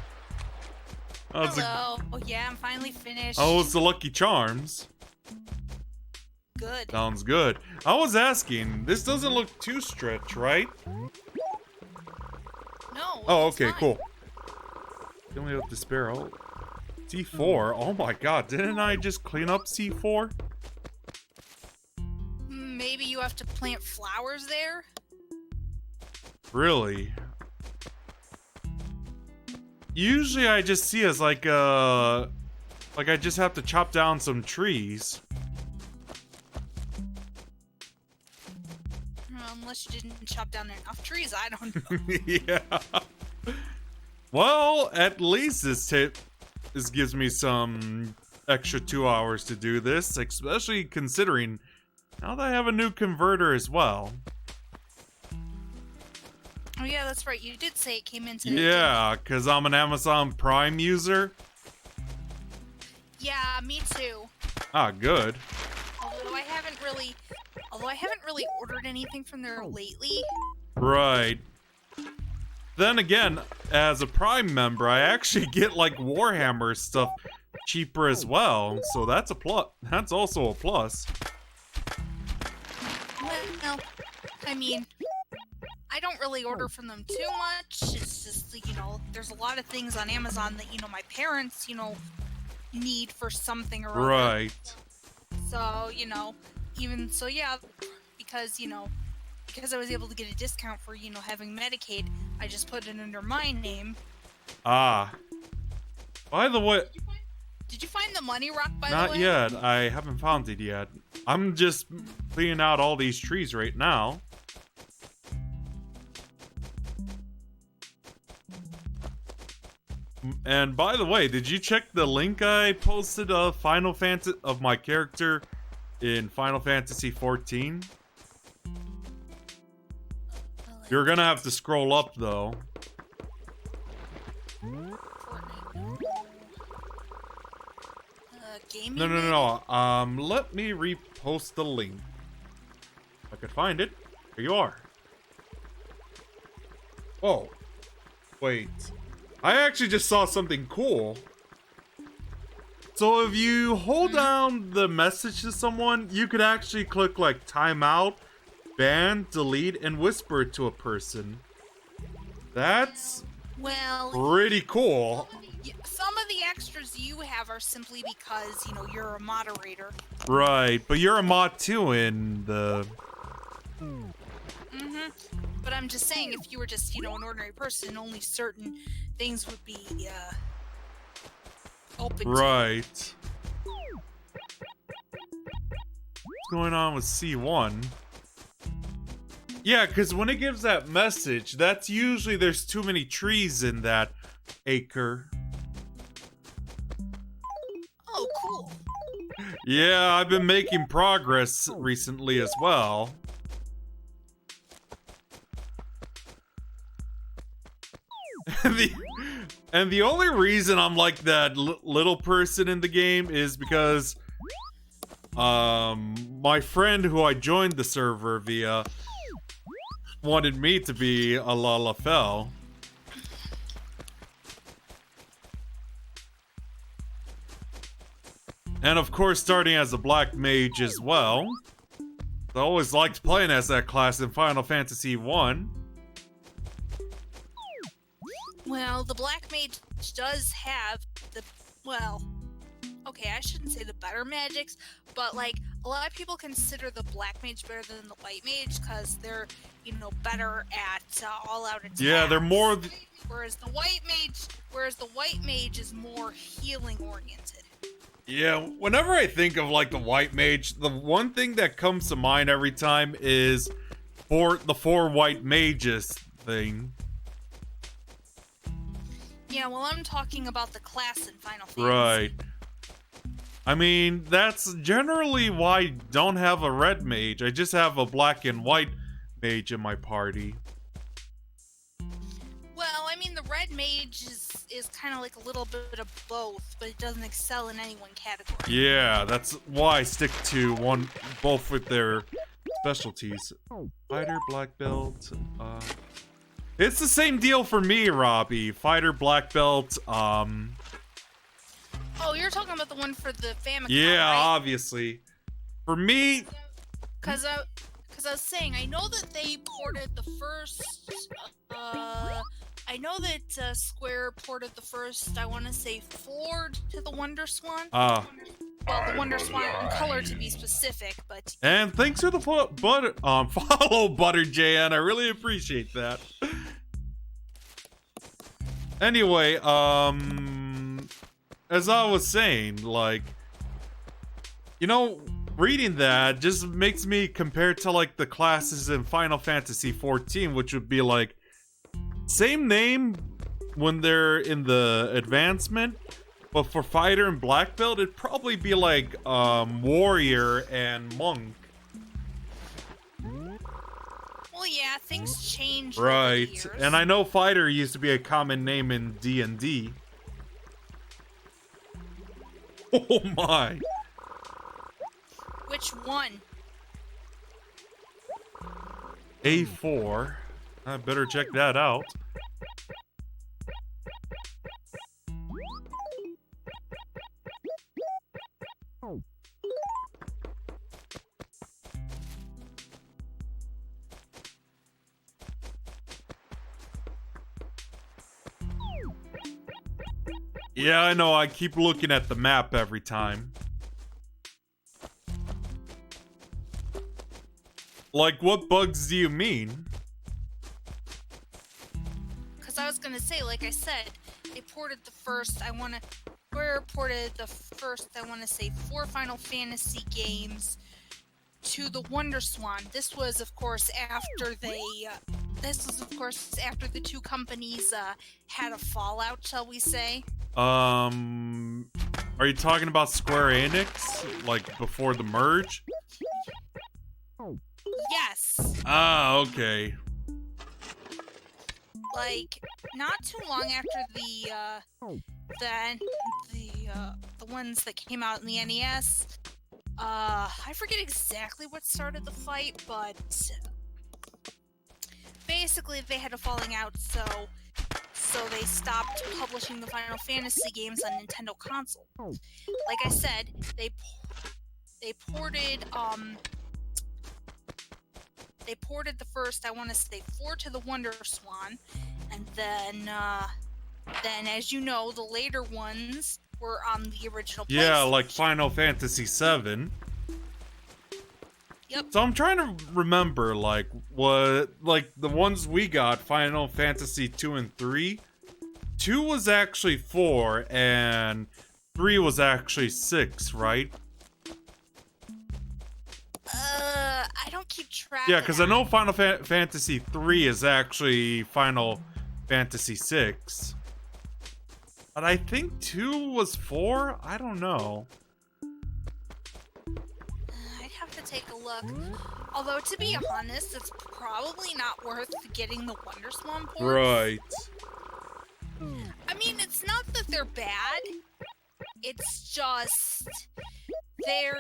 Hello. Oh yeah, I'm finally finished. Oh, it's the Lucky Charms. Good. Sounds good. I was asking, this doesn't look too stretched, right? No. Oh, it's okay, fine. cool. Then we have to spare all. C4? Oh my god, didn't I just clean up C4? Maybe you have to plant flowers there? Really? Usually I just see as like I just have to chop down some trees. Unless you didn't chop down enough trees, I don't know. Yeah. Well, at least this gives me some extra 2 hours to do this, especially considering now that I have a new converter as well. Oh yeah, that's right. You did say it came in today. Yeah, because I'm an Amazon Prime user. Yeah, me too. Ah, good. Although I haven't really ordered anything from there lately. Right. Then again, as a Prime member, I actually get like Warhammer stuff cheaper as well, so that's a plus. That's also a plus. Well, I mean, I don't really order from them too much. It's just, you know, there's a lot of things on Amazon that, you know, my parents, you know, need for something or other. Right. So, you know, even so, yeah, because, you know, because I was able to get a discount for, you know, having Medicaid, I just put it under my name. Ah. By the way, Did you find the money rock, by the not way? yet. I haven't found it yet. I'm just cleaning out all these trees right now. And by the way, did you check the link I posted of Final Fantasy of my character in Final Fantasy 14? You're gonna have to scroll up though. Gaming No. Let me repost the link. If I could find it. Here you are. Oh. Wait. I actually just saw something cool. So if you hold down the message to someone, you could actually click like timeout, ban, delete, and whisper it to a person. That's Well, pretty cool. some of the extras you have are simply because, you know, you're a moderator. Right, but you're a mod too in the... Mm-hmm. But I'm just saying, if you were just, you know, an ordinary person, only certain things would be, open to. Right. What's going on with C1? Yeah, because when it gives that message, that's usually there's too many trees in that acre. Oh, cool. Yeah, I've been making progress recently as well. And the only reason I'm like that little person in the game is because my friend who I joined the server via wanted me to be a Lalafell. And of course, starting as a black mage as well. I always liked playing as that class in Final Fantasy 1. Well, the Black Mage does have the, well, okay, I shouldn't say the better magics, but like, a lot of people consider the Black Mage better than the White Mage because they're, you know, better at all-out attacks. Yeah, they're more... Whereas the White Mage is more healing-oriented. Yeah, whenever I think of like the White Mage, the one thing that comes to mind every time is the four White Mages thing. Yeah, well, I'm talking about the class in Final Fantasy. Right. I mean, that's generally why I don't have a red mage. I just have a black and white mage in my party. Well, I mean, the red mage is kind of like a little bit of both, but it doesn't excel in any one category. Yeah, that's why I stick to both with their specialties. Fighter, black belt, it's the same deal for me, Robbie. Fighter, black belt, Oh, you're talking about the one for the Famicom, yeah, right? obviously. For me... Because I was saying, I know that they ported the first, I know that Square ported the first, I want to say, Ford to the Wonder Swan. Well, the Wonder Swan color to be specific, but... And thanks for the follow, Butter JN. I really appreciate that. Anyway, as I was saying, like, you know, reading that just makes me compare to, like, the classes in Final Fantasy 14, which would be, like, same name when they're in the advancement, but for Fighter and Black Belt, it'd probably be, like, Warrior and Monk. Well, yeah, things change. Right, over the years. and I know Fighter used to be a common name in D&D. Oh my. Which one? A4. I better check that out. Yeah, I know. I keep looking at the map every time. Like, what bugs do you mean? Because I was going to say, like I said, they ported the first, Square ported the first, I want to say, 4 Final Fantasy games to the Wonder Swan. This was, of course, after the two companies had a fallout, shall we say. Are you talking about Square Enix? Like, before the merge? Yes. Ah, okay. Like, not too long after the ones that came out in the NES, I forget exactly what started the fight, but basically they had a falling out, so they stopped publishing the Final Fantasy games on Nintendo console. Like I said, they ported the first, I want to say, 4 to the Wonder Swan, and then as you know, the later ones were on the original PlayStation. Yeah, like Final Fantasy VII. Yep. So I'm trying to remember, like, what, like, the ones we got, Final Fantasy 2 and 3. 2 was actually 4, and 3 was actually 6, right? I don't keep keep track. Yeah, of because I that. know Final Fantasy 3 is actually Final Fantasy 6. But I think 2 was 4? I don't know. I'd have to take a look. Although, to be honest, it's probably not worth getting the WonderSwan ports. Right. I mean, it's not that they're bad. It's just they're,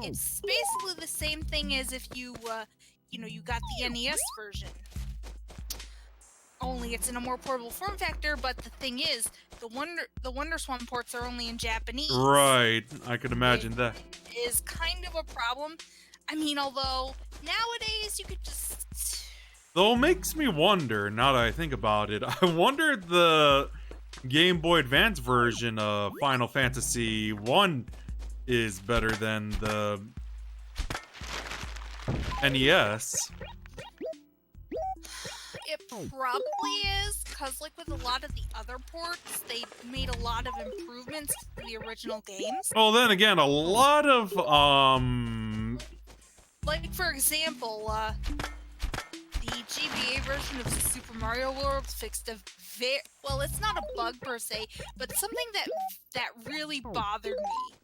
it's basically the same thing as if you got the NES version. Only it's in a more portable form factor, but the thing is, the WonderSwan ports are only in Japanese. Right. I could imagine that. It is kind of a problem. I mean, although nowadays you could just... Though it makes me wonder, now that I think about it, I wonder if the Game Boy Advance version of Final Fantasy 1 is better than the NES. It probably is, because like with a lot of the other ports, they made a lot of improvements to the original games. Well, then again, a lot of, Like, for example, the GBA version of Super Mario World fixed a well, it's not a bug per se, but something that really bothered me.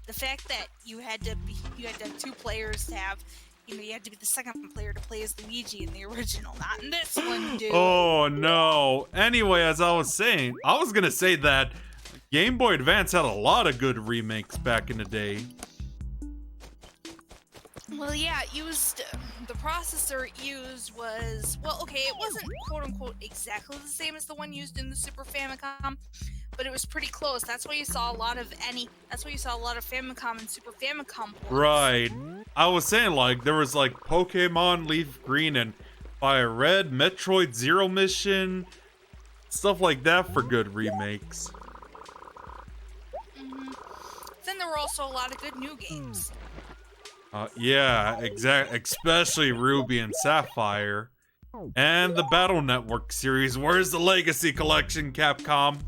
The fact that you had to have 2 players to have, you had to be the second player to play as Luigi in the original, not in this one, dude. Oh no. Anyway, as I was saying, I was gonna say that Game Boy Advance had a lot of good remakes back in the day. Well, yeah, it used the processor it used was, well, okay, it wasn't quote unquote exactly the same as the one used in the Super Famicom, but it was pretty close. That's why you saw a lot of Famicom and Super Famicom ports. Right. I was saying, like, there was like Pokemon Leaf Green and Fire Red, Metroid Zero Mission, stuff like that for good remakes. Then there were also a lot of good new games. Yeah, especially Ruby and Sapphire. And the Battle Network series. Where's the Legacy Collection, Capcom?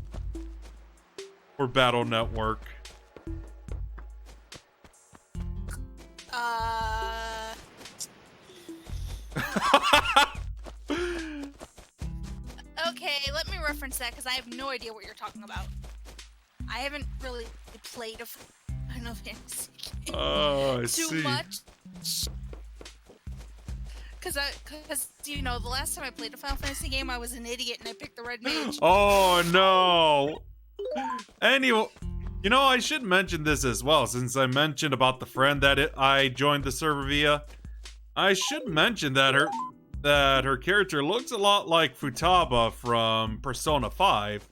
Or Battle Network? Okay, let me reference that because I have no idea what you're talking about. I haven't really played a Final Fantasy game Oh, I too see. much. Because the last time I played a Final Fantasy game, I was an idiot and I picked the red mage. Oh no. Anyway, I should mention this as well, since I mentioned about the friend that I joined the server via. I should mention that her character looks a lot like Futaba from Persona 5.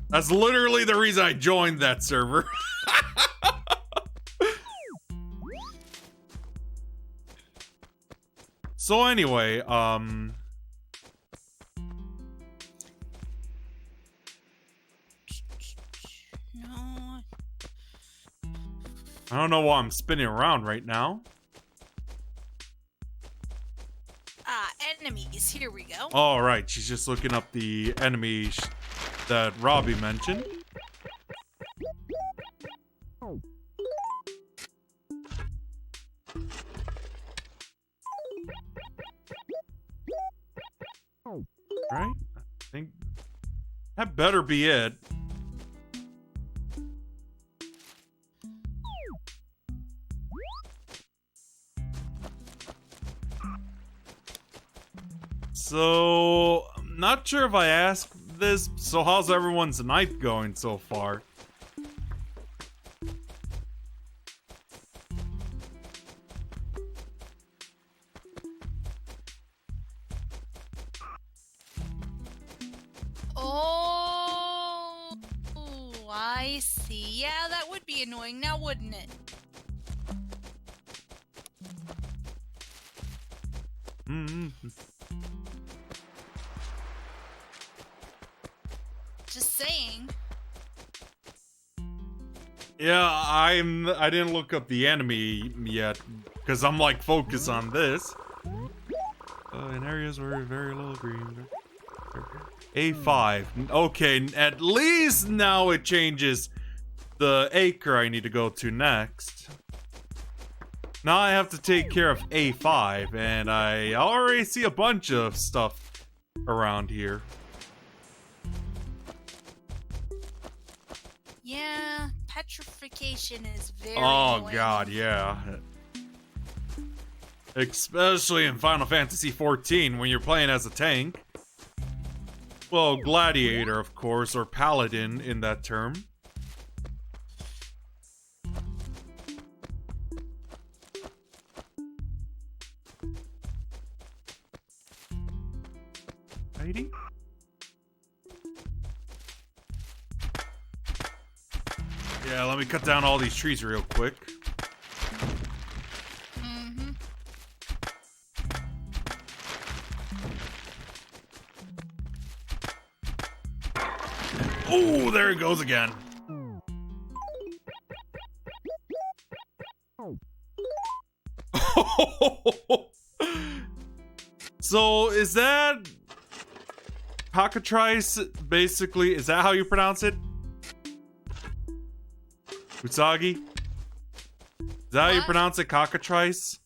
That's literally the reason I joined that server. So anyway, No. I don't know why I'm spinning around right now. Enemies. Here we go. All right, she's just looking up the enemy that Robbie mentioned. Right? I think that better be it. So, I'm not sure if I asked this, so how's everyone's night going so far? Oh, I see. Yeah, that would be annoying now, wouldn't it? Just saying. Yeah, I didn't look up the enemy yet, because I'm like focused on this. In areas where very little green. A5. Okay, at least now it changes the acre I need to go to next. Now I have to take care of A5, and I already see a bunch of stuff around here. Yeah, petrification is very Oh annoying. god, yeah. Especially in Final Fantasy XIV when you're playing as a tank. Well, gladiator, of course, or paladin in that term. Righty? Yeah, let me cut down all these trees real quick. Mm-hmm. Oh, there it goes again. So, is that cockatrice, basically? Is that how you pronounce it? Usagi? Is that how you What? pronounce it, cockatrice?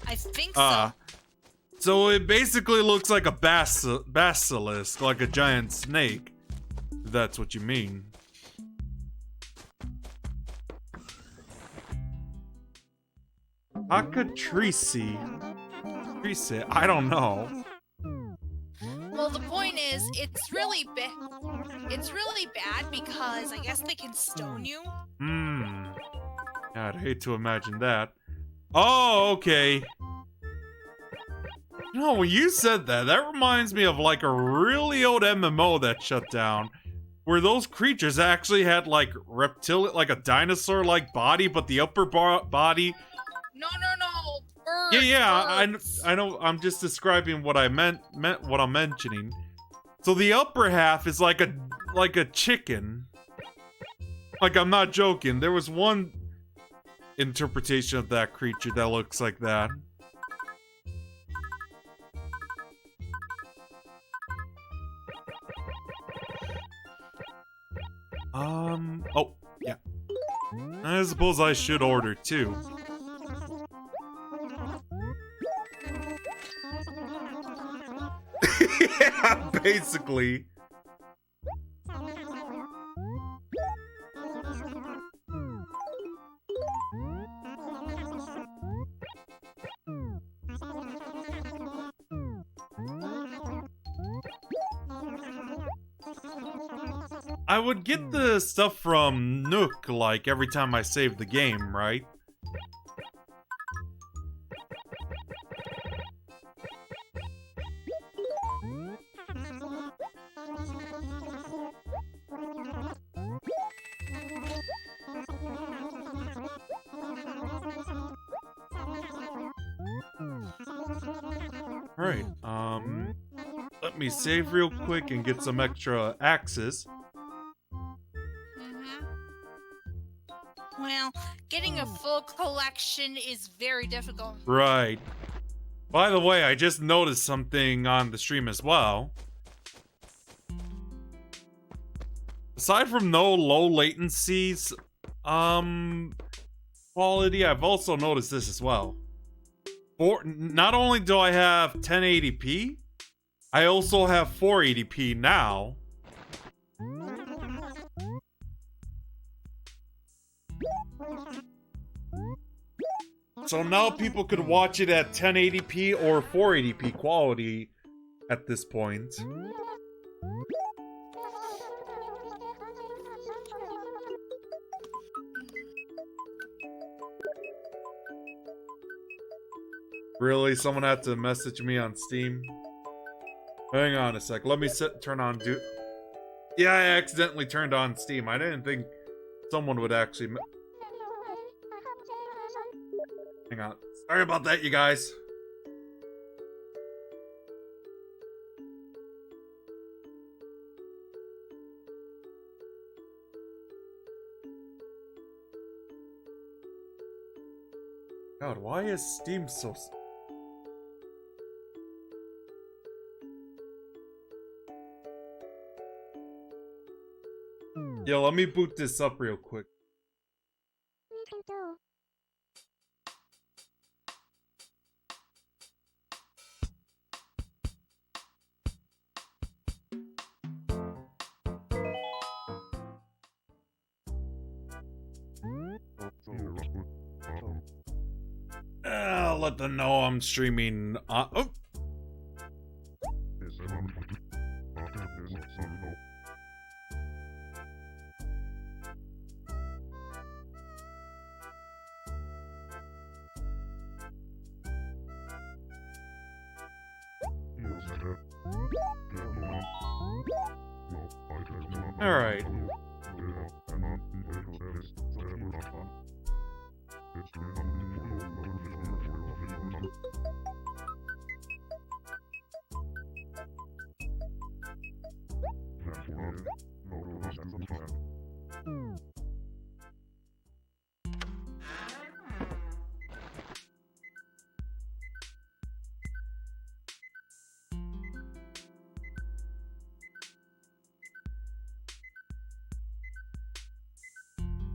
I think so. So it basically looks like a basilisk, like a giant snake. If that's what you mean. Cockatrice. Trice, I don't know. Well, the point is, it's really bad because I guess they can stone you. Yeah, I'd hate to imagine that. Oh, okay. No, when you said that, that reminds me of like a really old MMO that shut down, where those creatures actually had like like a dinosaur-like body, but the upper body. No, birds. Yeah, birds. I know. I'm just describing what I meant what I'm mentioning. So the upper half is like a chicken. Like, I'm not joking. There was one interpretation of that creature that looks like that. Oh, yeah. I suppose I should order too. Yeah, basically. I would get the stuff from Nook, like, every time I save the game, right? Right, let me save real quick and get some extra axes. Well, getting a full collection is very difficult. Right. By the way, I just noticed something on the stream as well. Aside from no low latencies, quality, I've also noticed this as well. Not only do I have 1080p, I also have 480p now. So now people could watch it at 1080p or 480p quality at this point. Really? Someone had to message me on Steam? Hang on a sec. Let me turn on Yeah, I accidentally turned on Steam. I didn't think someone would actually Hang on. Sorry about that, you guys. God, why is Steam so... Yo, let me boot this up real quick. Let them know I'm streaming. Oh. All right.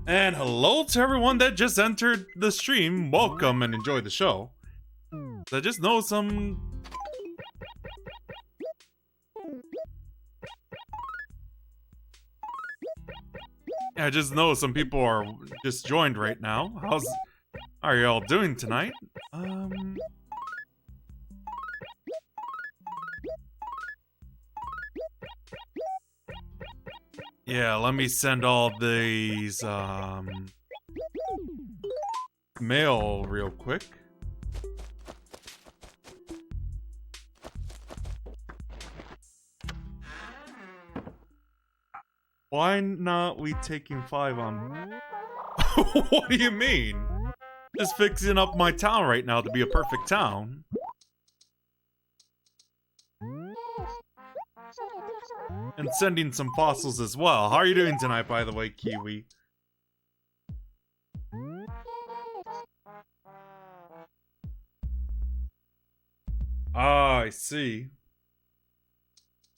And hello to everyone that just entered the stream. Welcome and enjoy the show. I just know some... I just know some people are just joined right now. How are y'all doing tonight? Yeah, let me send all these, mail real quick. Why not we taking 5 on... What do you mean? Just fixing up my town right now to be a perfect town. And sending some fossils as well. How are you doing tonight, by the way, Kiwi? Ah, I see.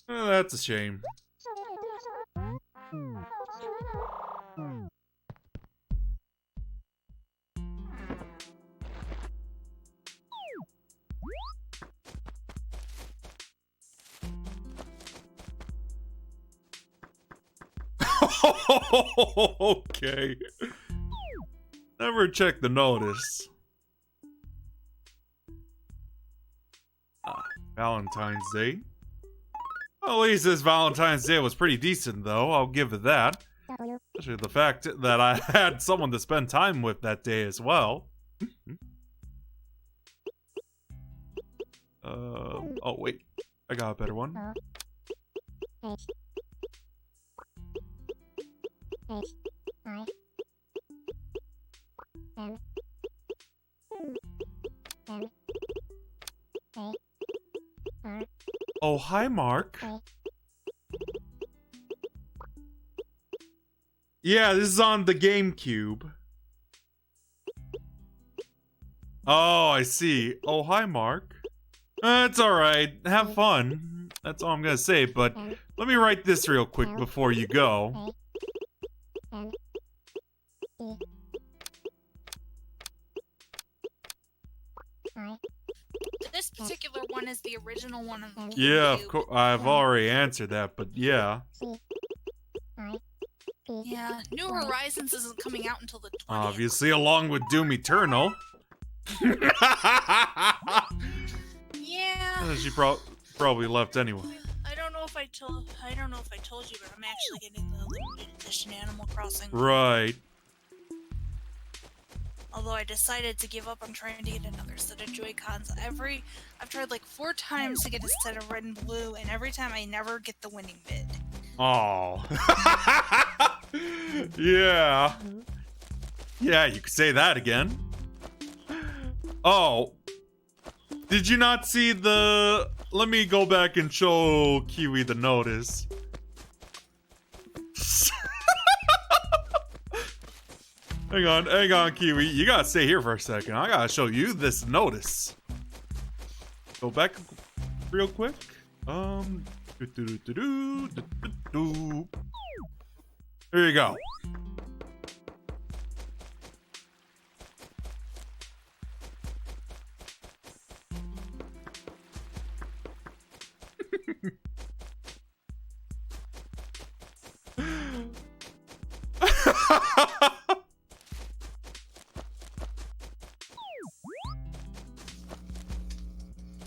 That's a shame. Okay. Never check the notice. Valentine's Day. Well, at least this Valentine's Day was pretty decent, though. I'll give it that. Especially the fact that I had someone to spend time with that day as well. Oh wait. I got a better one. Oh, hi, Mark. Yeah, this is on the GameCube. Oh, I see. Oh, hi, Mark. It's alright. Have fun. That's all I'm gonna say, but let me write this real quick before you go. This particular one is the original one on the GameCube. Yeah, of course. I've already answered that, but yeah. Yeah, New Horizons isn't coming out until the 20th. Obviously, along with Doom Eternal. Yeah. She probably left anyway. I don't know if I told you, but I'm actually getting the limited edition Animal Crossing. Right. Although I decided to give up on trying to get another set of Joy-Cons. I've tried like 4 times to get a set of red and blue, and every time I never get the winning bid. Oh. Yeah. Yeah, you could say that again. Oh. Did you not see the... Let me go back and show Kiwi the notice. Hang on, Kiwi. You gotta stay here for a second. I gotta show you this notice. Go back real quick. Here you go.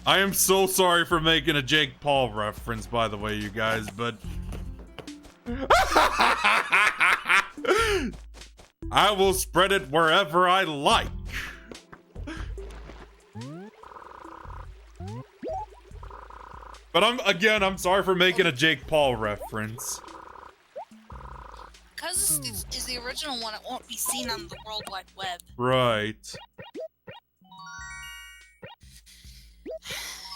I am so sorry for making a Jake Paul reference, by the way, you guys, but... I will spread it wherever I like. But I'm sorry for making a Jake Paul reference. Because this is the original one, it won't be seen on the World Wide Web. Right.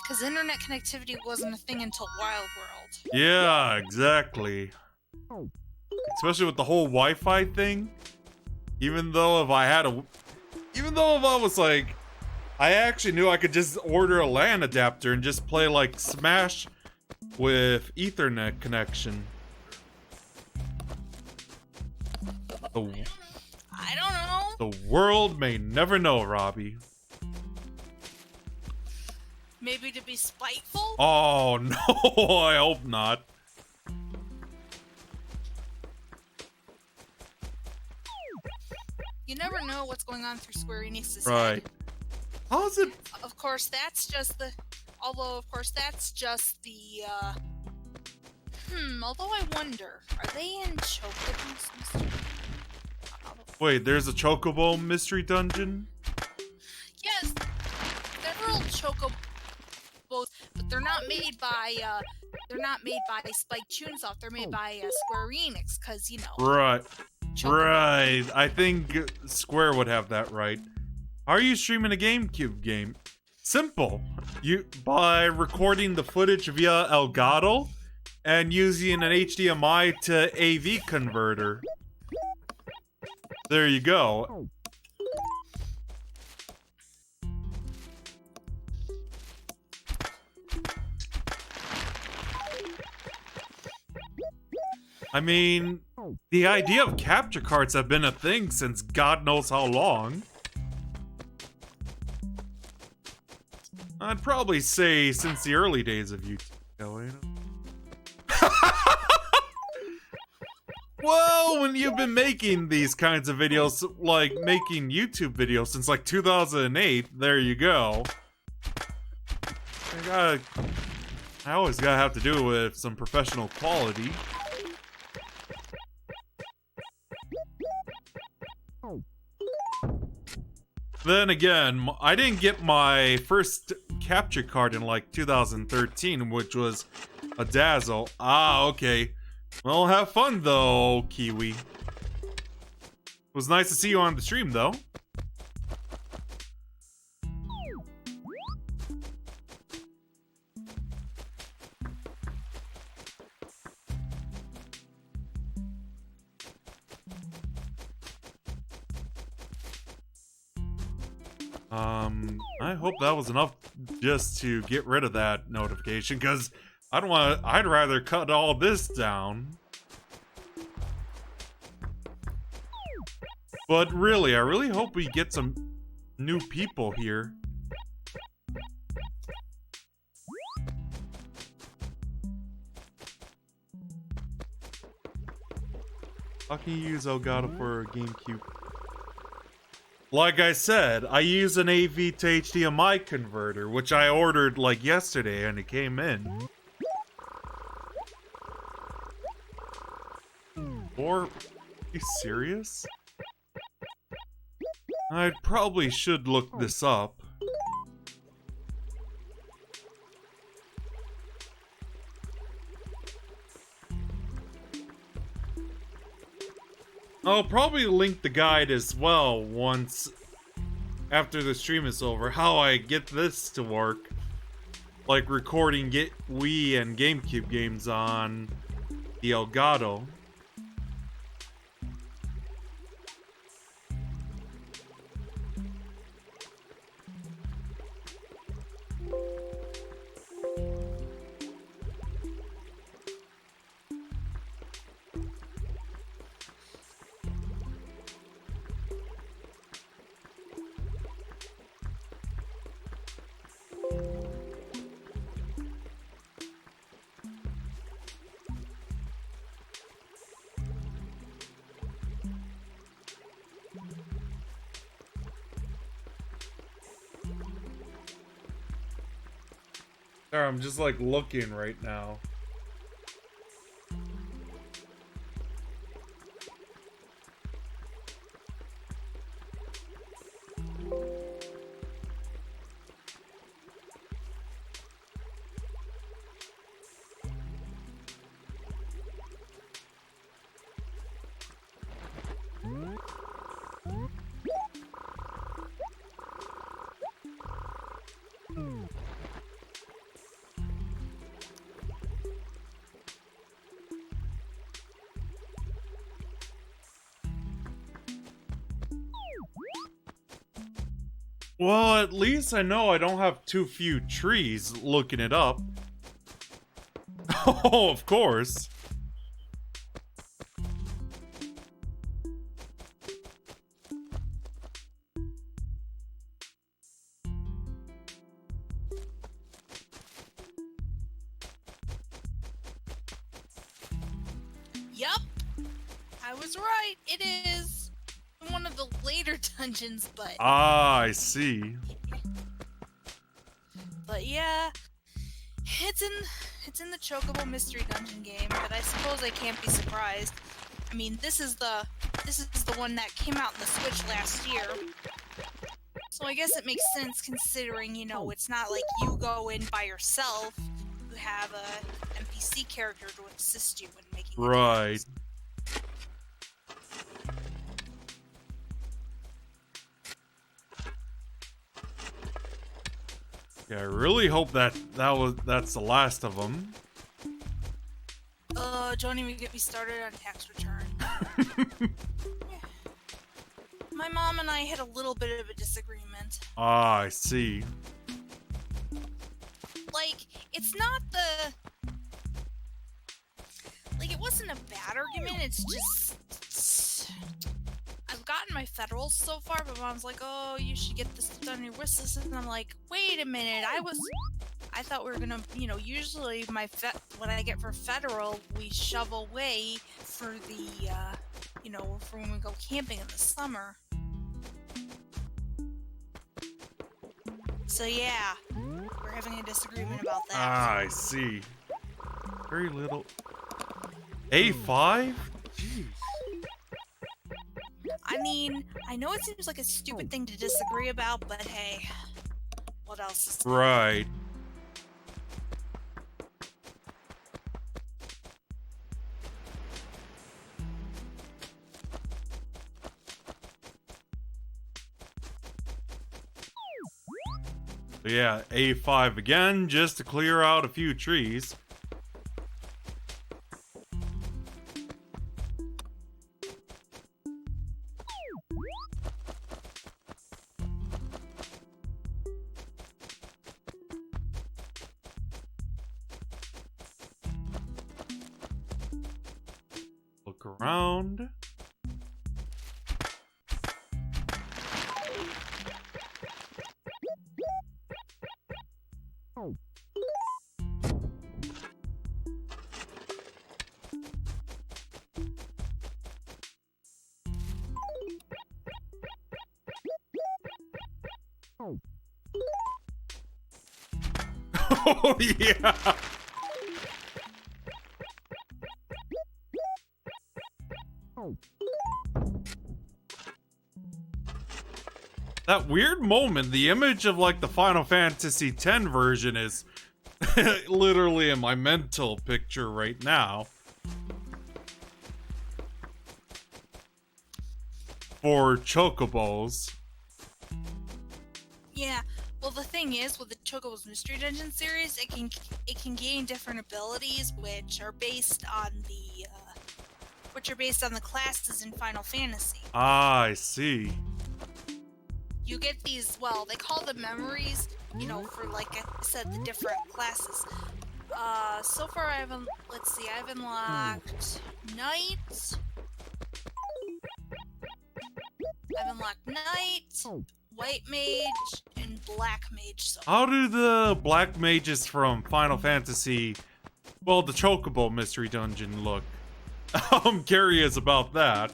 Because internet connectivity wasn't a thing until Wild World. Yeah, exactly. Especially with the whole Wi-Fi thing. Even though if I was like, I actually knew I could just order a LAN adapter and just play like Smash with Ethernet connection. I don't know. The world may never know, Robbie. Maybe to be spiteful? Oh no, I hope not. You never know what's going on through Square Enix's Right. head. How's it? Of course, that's just the... Although, of course, that's just the, although I wonder, are they in Chocobo's mystery? Wait, there's a Chocobo mystery dungeon? Yes, several Chocobos, but they're not made by Spike Chunsoft. They're made by Square Enix, because, you know. Right. Chocobo. Right. I think Square would have that right. How are you streaming a GameCube game? Simple. By recording the footage via Elgato and using an HDMI to AV converter. There you go. I mean, the idea of capture cards have been a thing since God knows how long. I'd probably say since the early days of YouTube. Gawayno. Well, when you've been making these kinds of videos, like making YouTube videos since like 2008, there you go. I always gotta have to do it with some professional quality. Then again, I didn't get my first capture card in like 2013, which was a Dazzle. Ah, okay. Well, have fun though, Kiwi. It was nice to see you on the stream though. I hope that was enough just to get rid of that notification, because I'd rather cut all this down. But really, I really hope we get some new people here. How can you use Elgato for a GameCube? Like I said, I use an AV to HDMI converter, which I ordered like yesterday and it came in. Or, are you serious? I probably should look this up. I'll probably link the guide as well once after the stream is over, how I get this to work. Like recording Wii and GameCube games on the Elgato. There, I'm just like looking right now. Well, at least I know I don't have too few trees looking it up. Oh, of course. Yup, I was right. It is one of the later dungeons, but Ah, I see. yeah, it's in the Chocobo Mystery Dungeon game. But I suppose I can't be surprised. I mean, this is the one that came out in the Switch last year. So I guess it makes sense considering, you know, it's not like you go in by yourself. You have a NPC character to assist you in making the Right. games. Yeah, I really hope that's the last of them. Don't even get me started on tax return. My mom and I had a little bit of a disagreement. Ah, I see. Like, it's not like, it wasn't a bad argument, it's just... I've gotten my federals so far, but mom's like, oh, you should get this done on your wish list, and I'm like, wait a minute, I thought we were gonna, you know, usually what I get for federal, we shove away for the, you know, for when we go camping in the summer. So yeah, we're having a disagreement about that. Ah, I see. Very little. A5? Jeez. I mean, I know it seems like a stupid thing to disagree about, but hey, what else is Right. So yeah, A5 again, just to clear out a few trees. Look around. Oh yeah. That weird moment, the image of like the Final Fantasy X version is literally in my mental picture right now. For chocobos. Yeah, well the thing is, with the Chocobo's Mystery Dungeon series, it can gain different abilities which are based on the classes in Final Fantasy. Ah, I see. You get these, well, they call them memories, you know, for, like I said, the different classes. So far I've unlocked Knight. I've unlocked Knight, White Mage, and Black Mage. So How do the black mages from Final Fantasy, well, the Chocobo Mystery Dungeon look? I'm curious about that.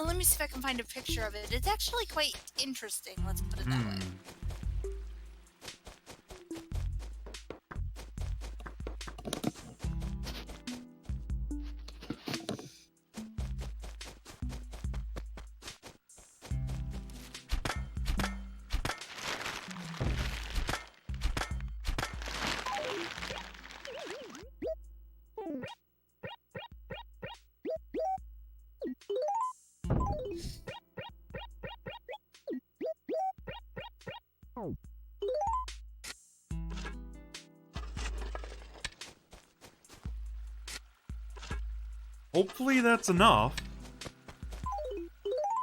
let me see if I can find a picture of it. It's actually quite interesting, let's put it that way. hopefully that's enough.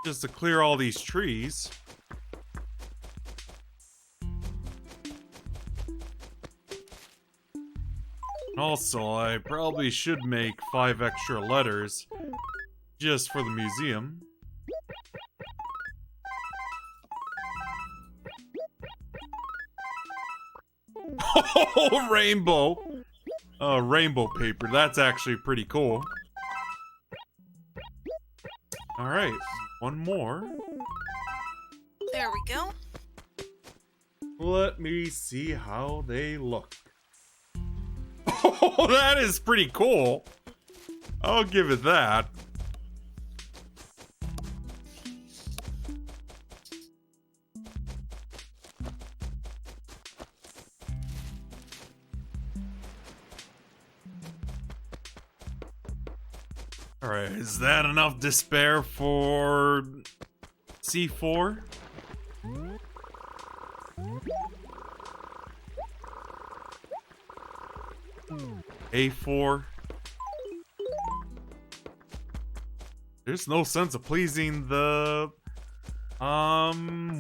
Just to clear all these trees. Also, I probably should make 5 extra letters just for the museum. Oh, rainbow! Rainbow paper. That's actually pretty cool. Alright, one more. There we go. Let me see how they look. Oh, that is pretty cool. I'll give it that. Alright, is that enough despair for C4? A4. There's no sense of pleasing the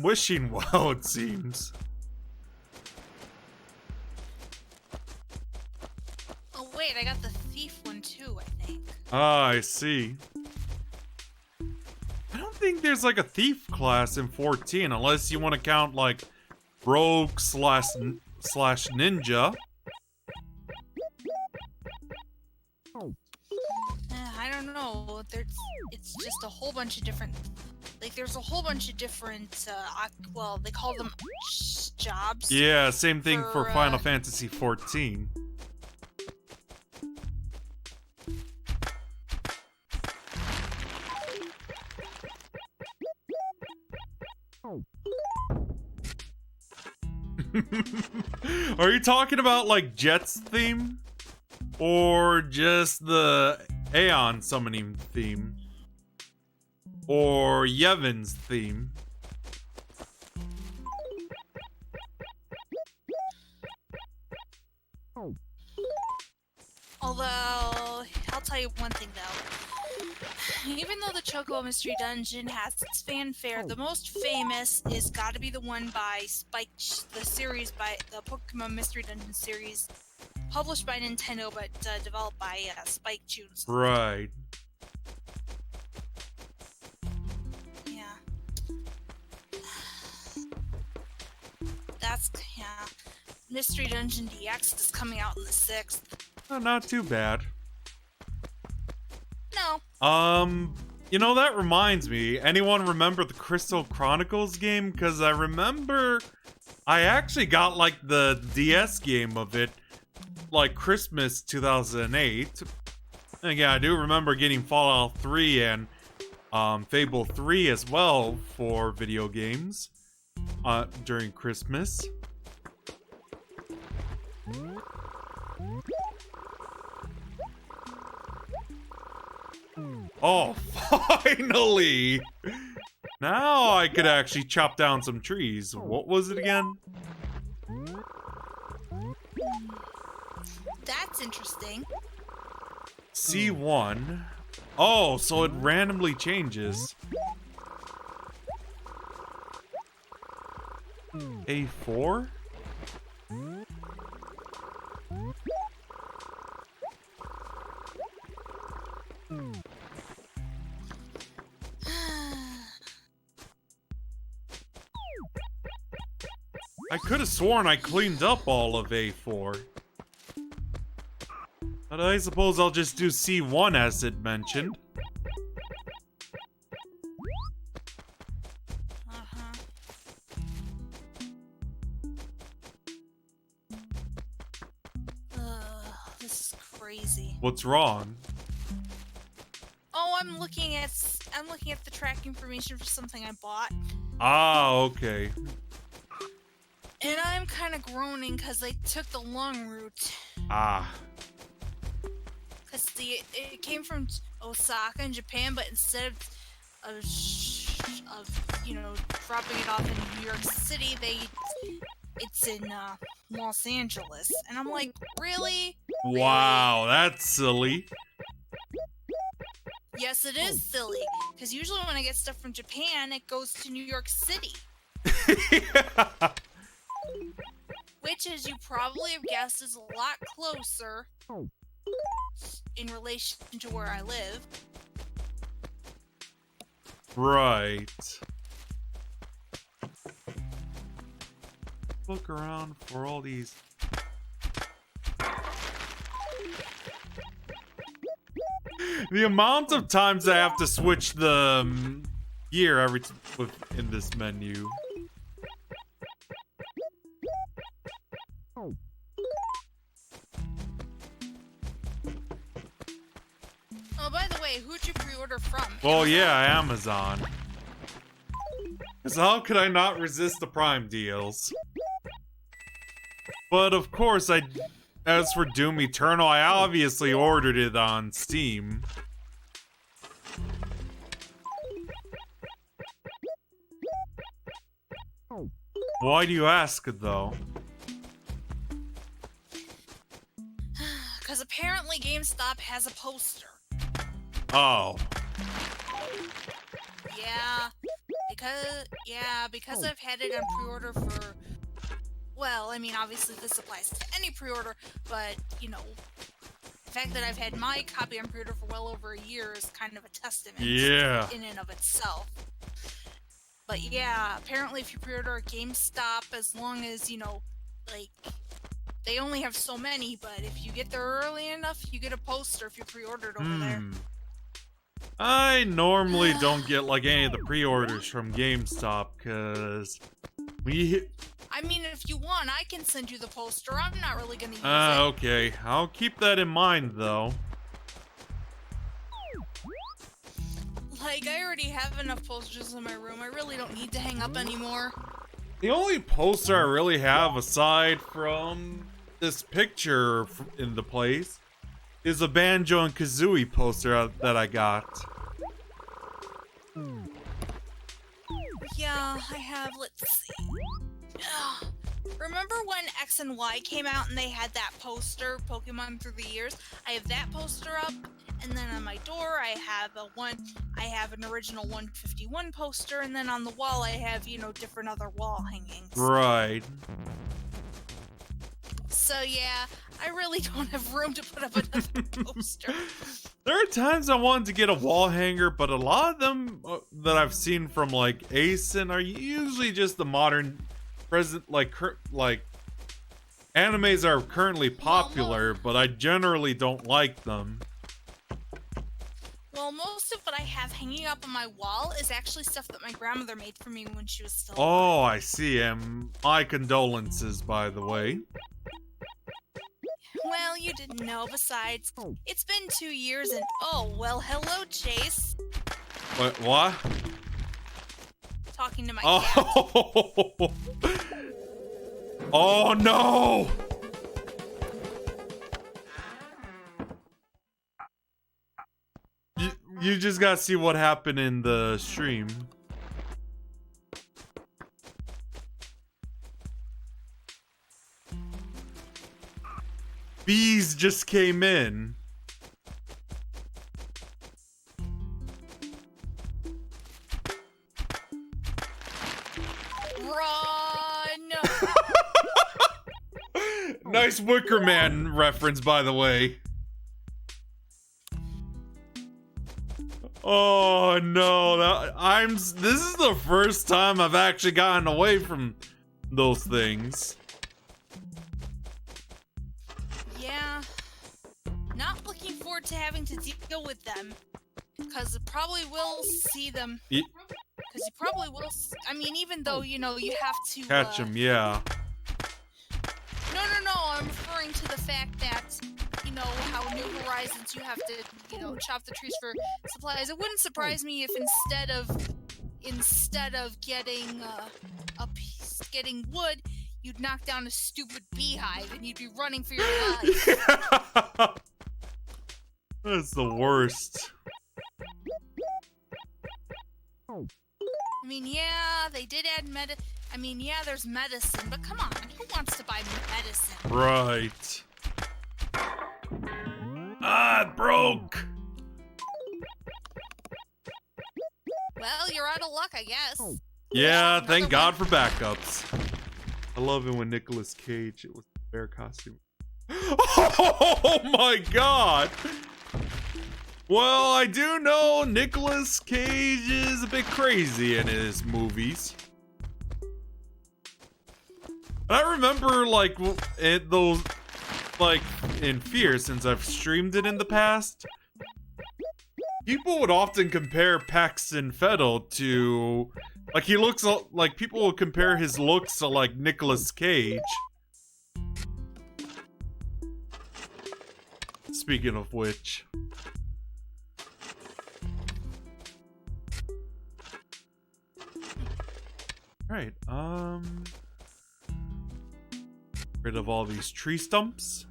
wishing well, it seems. Oh wait, I got the thief one too, I think. Ah, I see. I don't think there's like a thief class in 14 unless you want to count like rogue slash ninja. I don't know. It's just a whole bunch of different. Like, there's a whole bunch of different. Well, they call them jobs. Yeah, same thing for Final Fantasy 14. Are you talking about like Jet's theme? Or just the Aeon summoning theme? Or Yevon's theme? Although, I'll tell you one thing though. Even though the Chocobo Mystery Dungeon has its fanfare, the most famous is gotta be the one by Spike, the series by the Pokemon Mystery Dungeon series, published by Nintendo but developed by Spike Tunes. Right. Yeah. That's, yeah. Mystery Dungeon DX is coming out on the 6th. Oh, not too bad. No. You know, that reminds me. Anyone remember the Crystal Chronicles game? Because I remember I actually got, like, the DS game of it, like, Christmas 2008. And again, I do remember getting Fallout 3 and Fable 3 as well for video games during Christmas. Oh, finally! Now I could actually chop down some trees. What was it again? That's interesting. C1. Oh, so it randomly changes. A4? I could have sworn I cleaned up all of A4. But I suppose I'll just do C1 as it mentioned. This is crazy. What's wrong? Oh, I'm looking at the track information for something I bought. Ah, okay. And I'm kind of groaning because I took the long route. Ah. Because it came from Osaka in Japan, but instead of you know, dropping it off in New York City, it's in Los Angeles. And I'm like, really? Wow, that's silly. Yes, it is silly. Because usually when I get stuff from Japan, it goes to New York City. Yeah. Which, as you probably have guessed, is a lot closer in relation to where I live. Right. Look around for all these. The amount of times I have to switch the gear in this menu. Oh, by the way, who'd you pre-order from? Well, yeah, Amazon. Because how could I not resist the Prime deals? But of course, as for Doom Eternal, I obviously ordered it on Steam. Why do you ask, though? Because apparently GameStop has a poster. Oh. Because I've had it on pre-order for, well, I mean, obviously this applies to any pre-order, but, you know, the fact that I've had my copy on pre-order for well over a year is kind of a testament in and of itself. But yeah, apparently if you pre-order at GameStop, as long as, you know, like, they only have so many, but if you get there early enough, you get a poster if you pre-ordered over there. I normally don't get like any of the pre-orders from GameStop because I mean, if you want, I can send you the poster. I'm not really gonna use it. Okay. I'll keep that in mind, though. Like, I already have enough posters in my room. I really don't need to hang up anymore. The only poster I really have aside from this picture in the place is a Banjo and Kazooie poster that I got. Yeah, I have. Let's see. Ugh. Remember when X and Y came out and they had that poster, Pokemon Through the Years? I have that poster up, and then on my door I have an original 151 poster, and then on the wall I have, you know, different other wall hangings. Right. So yeah, I really don't have room to put up another poster. There are times I wanted to get a wall hanger, but a lot of them that I've seen from like ASIN are usually just the modern present, like animes are currently popular, but I generally don't like them. Well, most of what I have hanging up on my wall is actually stuff that my grandmother made for me when she was still alive. Oh, I see. My condolences, by the way. Well, you didn't know. Besides, it's been 2 years and... Oh, well, hello, Chase. What? Talking to my cat. Oh, no! You just gotta see what happened in the stream. Bees just came in. Run! Nice Wicker Man reference, by the way. Oh no, this is the first time I've actually gotten away from those things. Yeah. Not looking forward to having to deal with them. Because I probably will see them. Because you probably will. I mean, even though, you know, you have to Catch them, yeah. No. I'm referring to the fact that, you know, how New Horizons you have to, you know, chop the trees for supplies. It wouldn't surprise me if instead of getting getting wood, you'd knock down a stupid beehive and you'd be running for your life. Yeah. That's the worst. I mean, yeah, they did add there's medicine, but come on, who wants to buy medicine? Right. Ah, it broke. out of luck, I guess. Yeah, Another thank God one. for backups. I love it when Nicolas Cage, it was the bear costume. Oh my God! Well, I do know Nicolas Cage is a bit crazy in his movies. I remember, like, those, like, in Fear, since I've streamed it in the past, people would often compare Paxton Fettel to, like, he looks like, people will compare his looks to, like, Nicolas Cage. Speaking of which. Right, rid of all these tree stumps.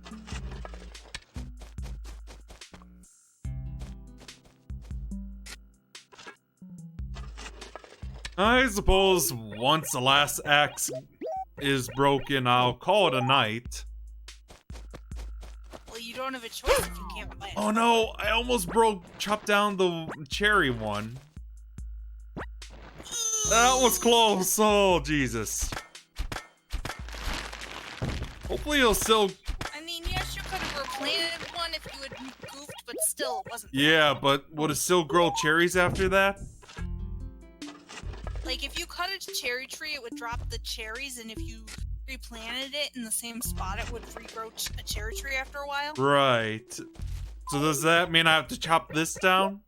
I suppose once the last axe is broken, I'll call it a night. Well, you don't have a choice if you can't buy it. Oh no, I almost chopped down the cherry one. That was close. Oh, Jesus. Hopefully it'll still... I mean, yes, you could have replanted one if you had goofed, but still, it wasn't. Yeah, but would it still grow cherries after that? Like, if you cut a cherry tree, it would drop the cherries, and if you replanted it in the same spot, it would regrow a cherry tree after a while. Right. So does that mean I have to chop this down?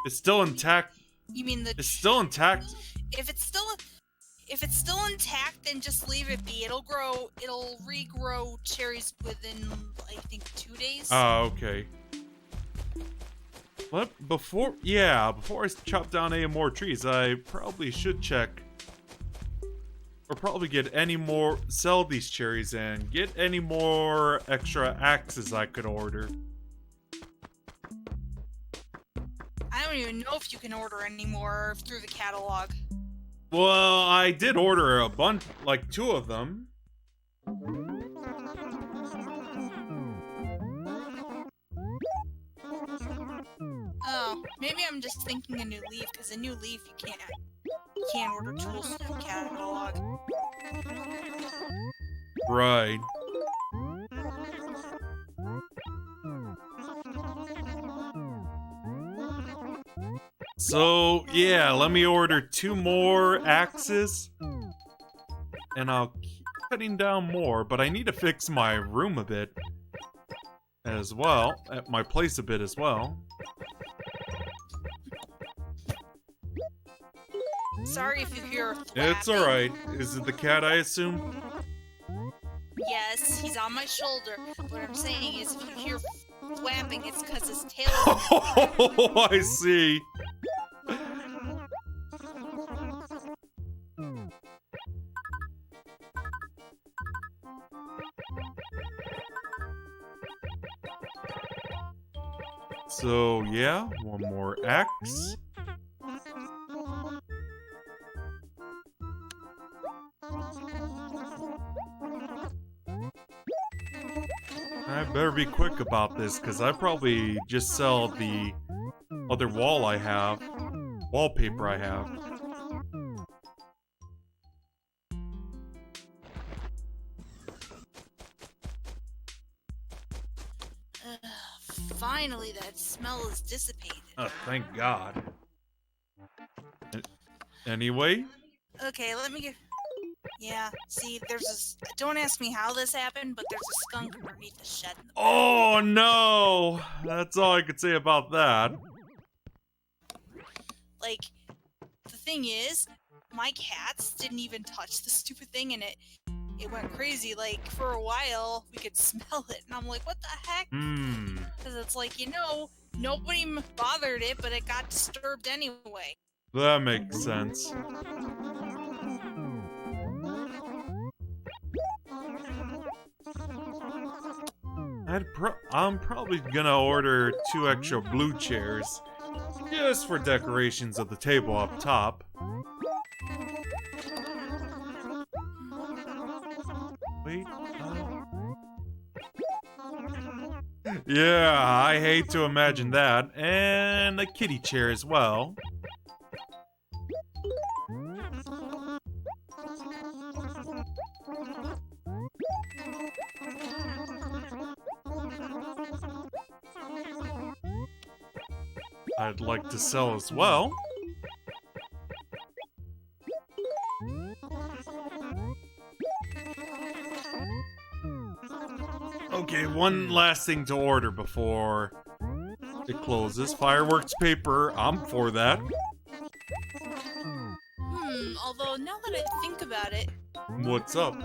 It's still intact. You mean the... It's still intact. If it's still intact, then just leave it be. It'll regrow cherries within, I think, 2 days. Oh, okay. But before I chop down any more trees, I probably should check. Or probably get any more, sell these cherries and get any more extra axes I could order. I don't even know if you can order any more through the catalog. Well, I did order a bunch, like 2 of them. Oh, maybe I'm just thinking a new leaf, because a new leaf you can't order tools through the catalog. Right. So, yeah, let me order 2 more axes. And I'll keep cutting down more, but I need to fix my room a bit. As well. At my place a bit as well. Sorry if you hear It's flapping. alright. Is it the cat, I assume? Yes, he's on my shoulder. What I'm saying is if you hear flapping, it's because his tail is... Oh, I see. So, yeah, 1 more axe. I better be quick about this, because I probably just sell the other wallpaper I have. Finally, that smell is dissipated. Oh, thank God. Anyway? Okay, let me get... Yeah, see, don't ask me how this happened, but there's a skunk underneath the shed. Oh, no! That's all I could say about that. Like, the thing is, my cats didn't even touch the stupid thing, and it went crazy. Like, for a while, we could smell it, and I'm like, what the heck? Because it's like, nobody bothered it, but it got disturbed anyway. That makes sense. I'm probably gonna order 2 extra blue chairs, just for decorations of the table up top. Wait, Yeah, I hate to imagine that. And a kitty chair as well. I'd like to sell as well. Okay, one last thing to order before it closes. Fireworks paper, I'm for that. Although now that I think about it, What's up?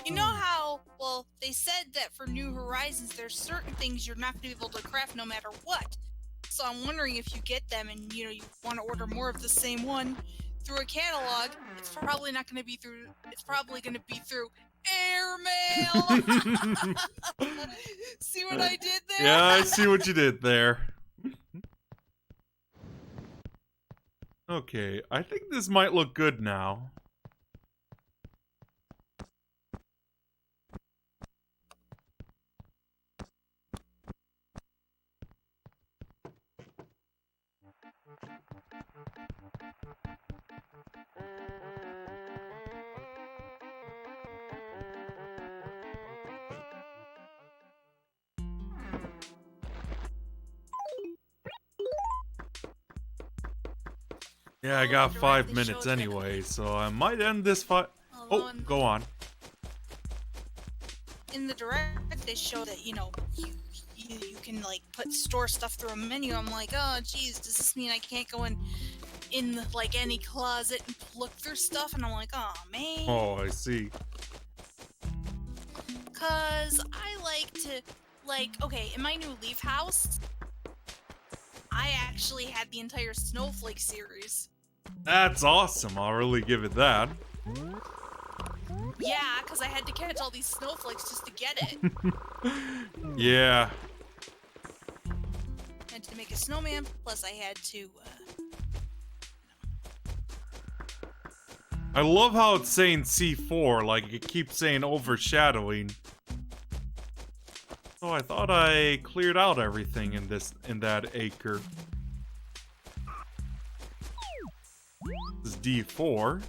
you know how, well, they said that for New Horizons, there's certain things you're not going to be able to craft no matter what. So I'm wondering if you get them and, you want to order more of the same one through a catalog, it's probably not going to be through, it's probably going to be through airmail. See what I did there? Yeah, I see what you did there. Okay, I think this might look good now. Yeah, I got 5 minutes anyway, so I might end this Oh, go on. In the direct, they show that, you can, like, store stuff through a menu. I'm like, oh, geez, does this mean I can't go in like, any closet and look through stuff? And I'm like, oh, man. Oh, I see. Because I like to, okay, in my new Leaf house, I actually had the entire Snowflake series. That's awesome. I'll really give it that. Yeah, because I had to catch all these snowflakes just to get it. Yeah. I had to make a snowman, plus I had to, I love how it's saying C4, like it keeps saying overshadowing. So I thought I cleared out everything in that acre. This is D4.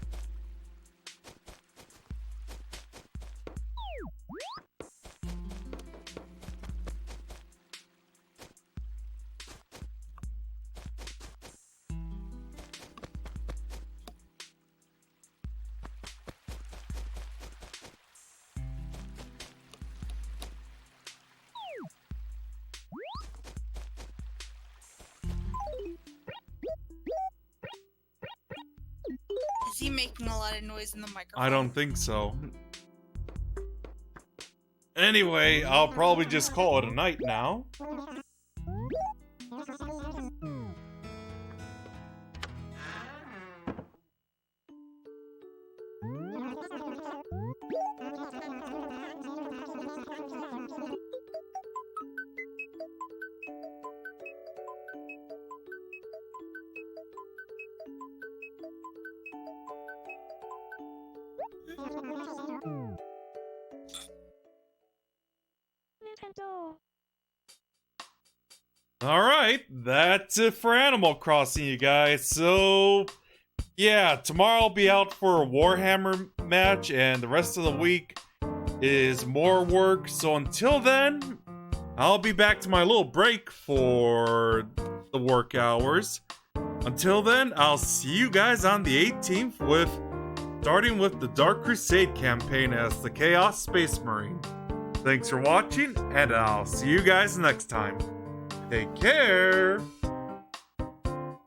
Is he making a lot of noise in the microphone? I don't think so. Anyway, I'll probably just call it a night now. Alright, that's it for Animal Crossing, you guys. So, yeah, tomorrow I'll be out for a Warhammer match, and the rest of the week is more work. So until then, I'll be back to my little break for the work hours. Until then, I'll see you guys on the 18th starting with the Dark Crusade campaign as the Chaos Space Marine. Thanks for watching, and I'll see you guys next time. Take care!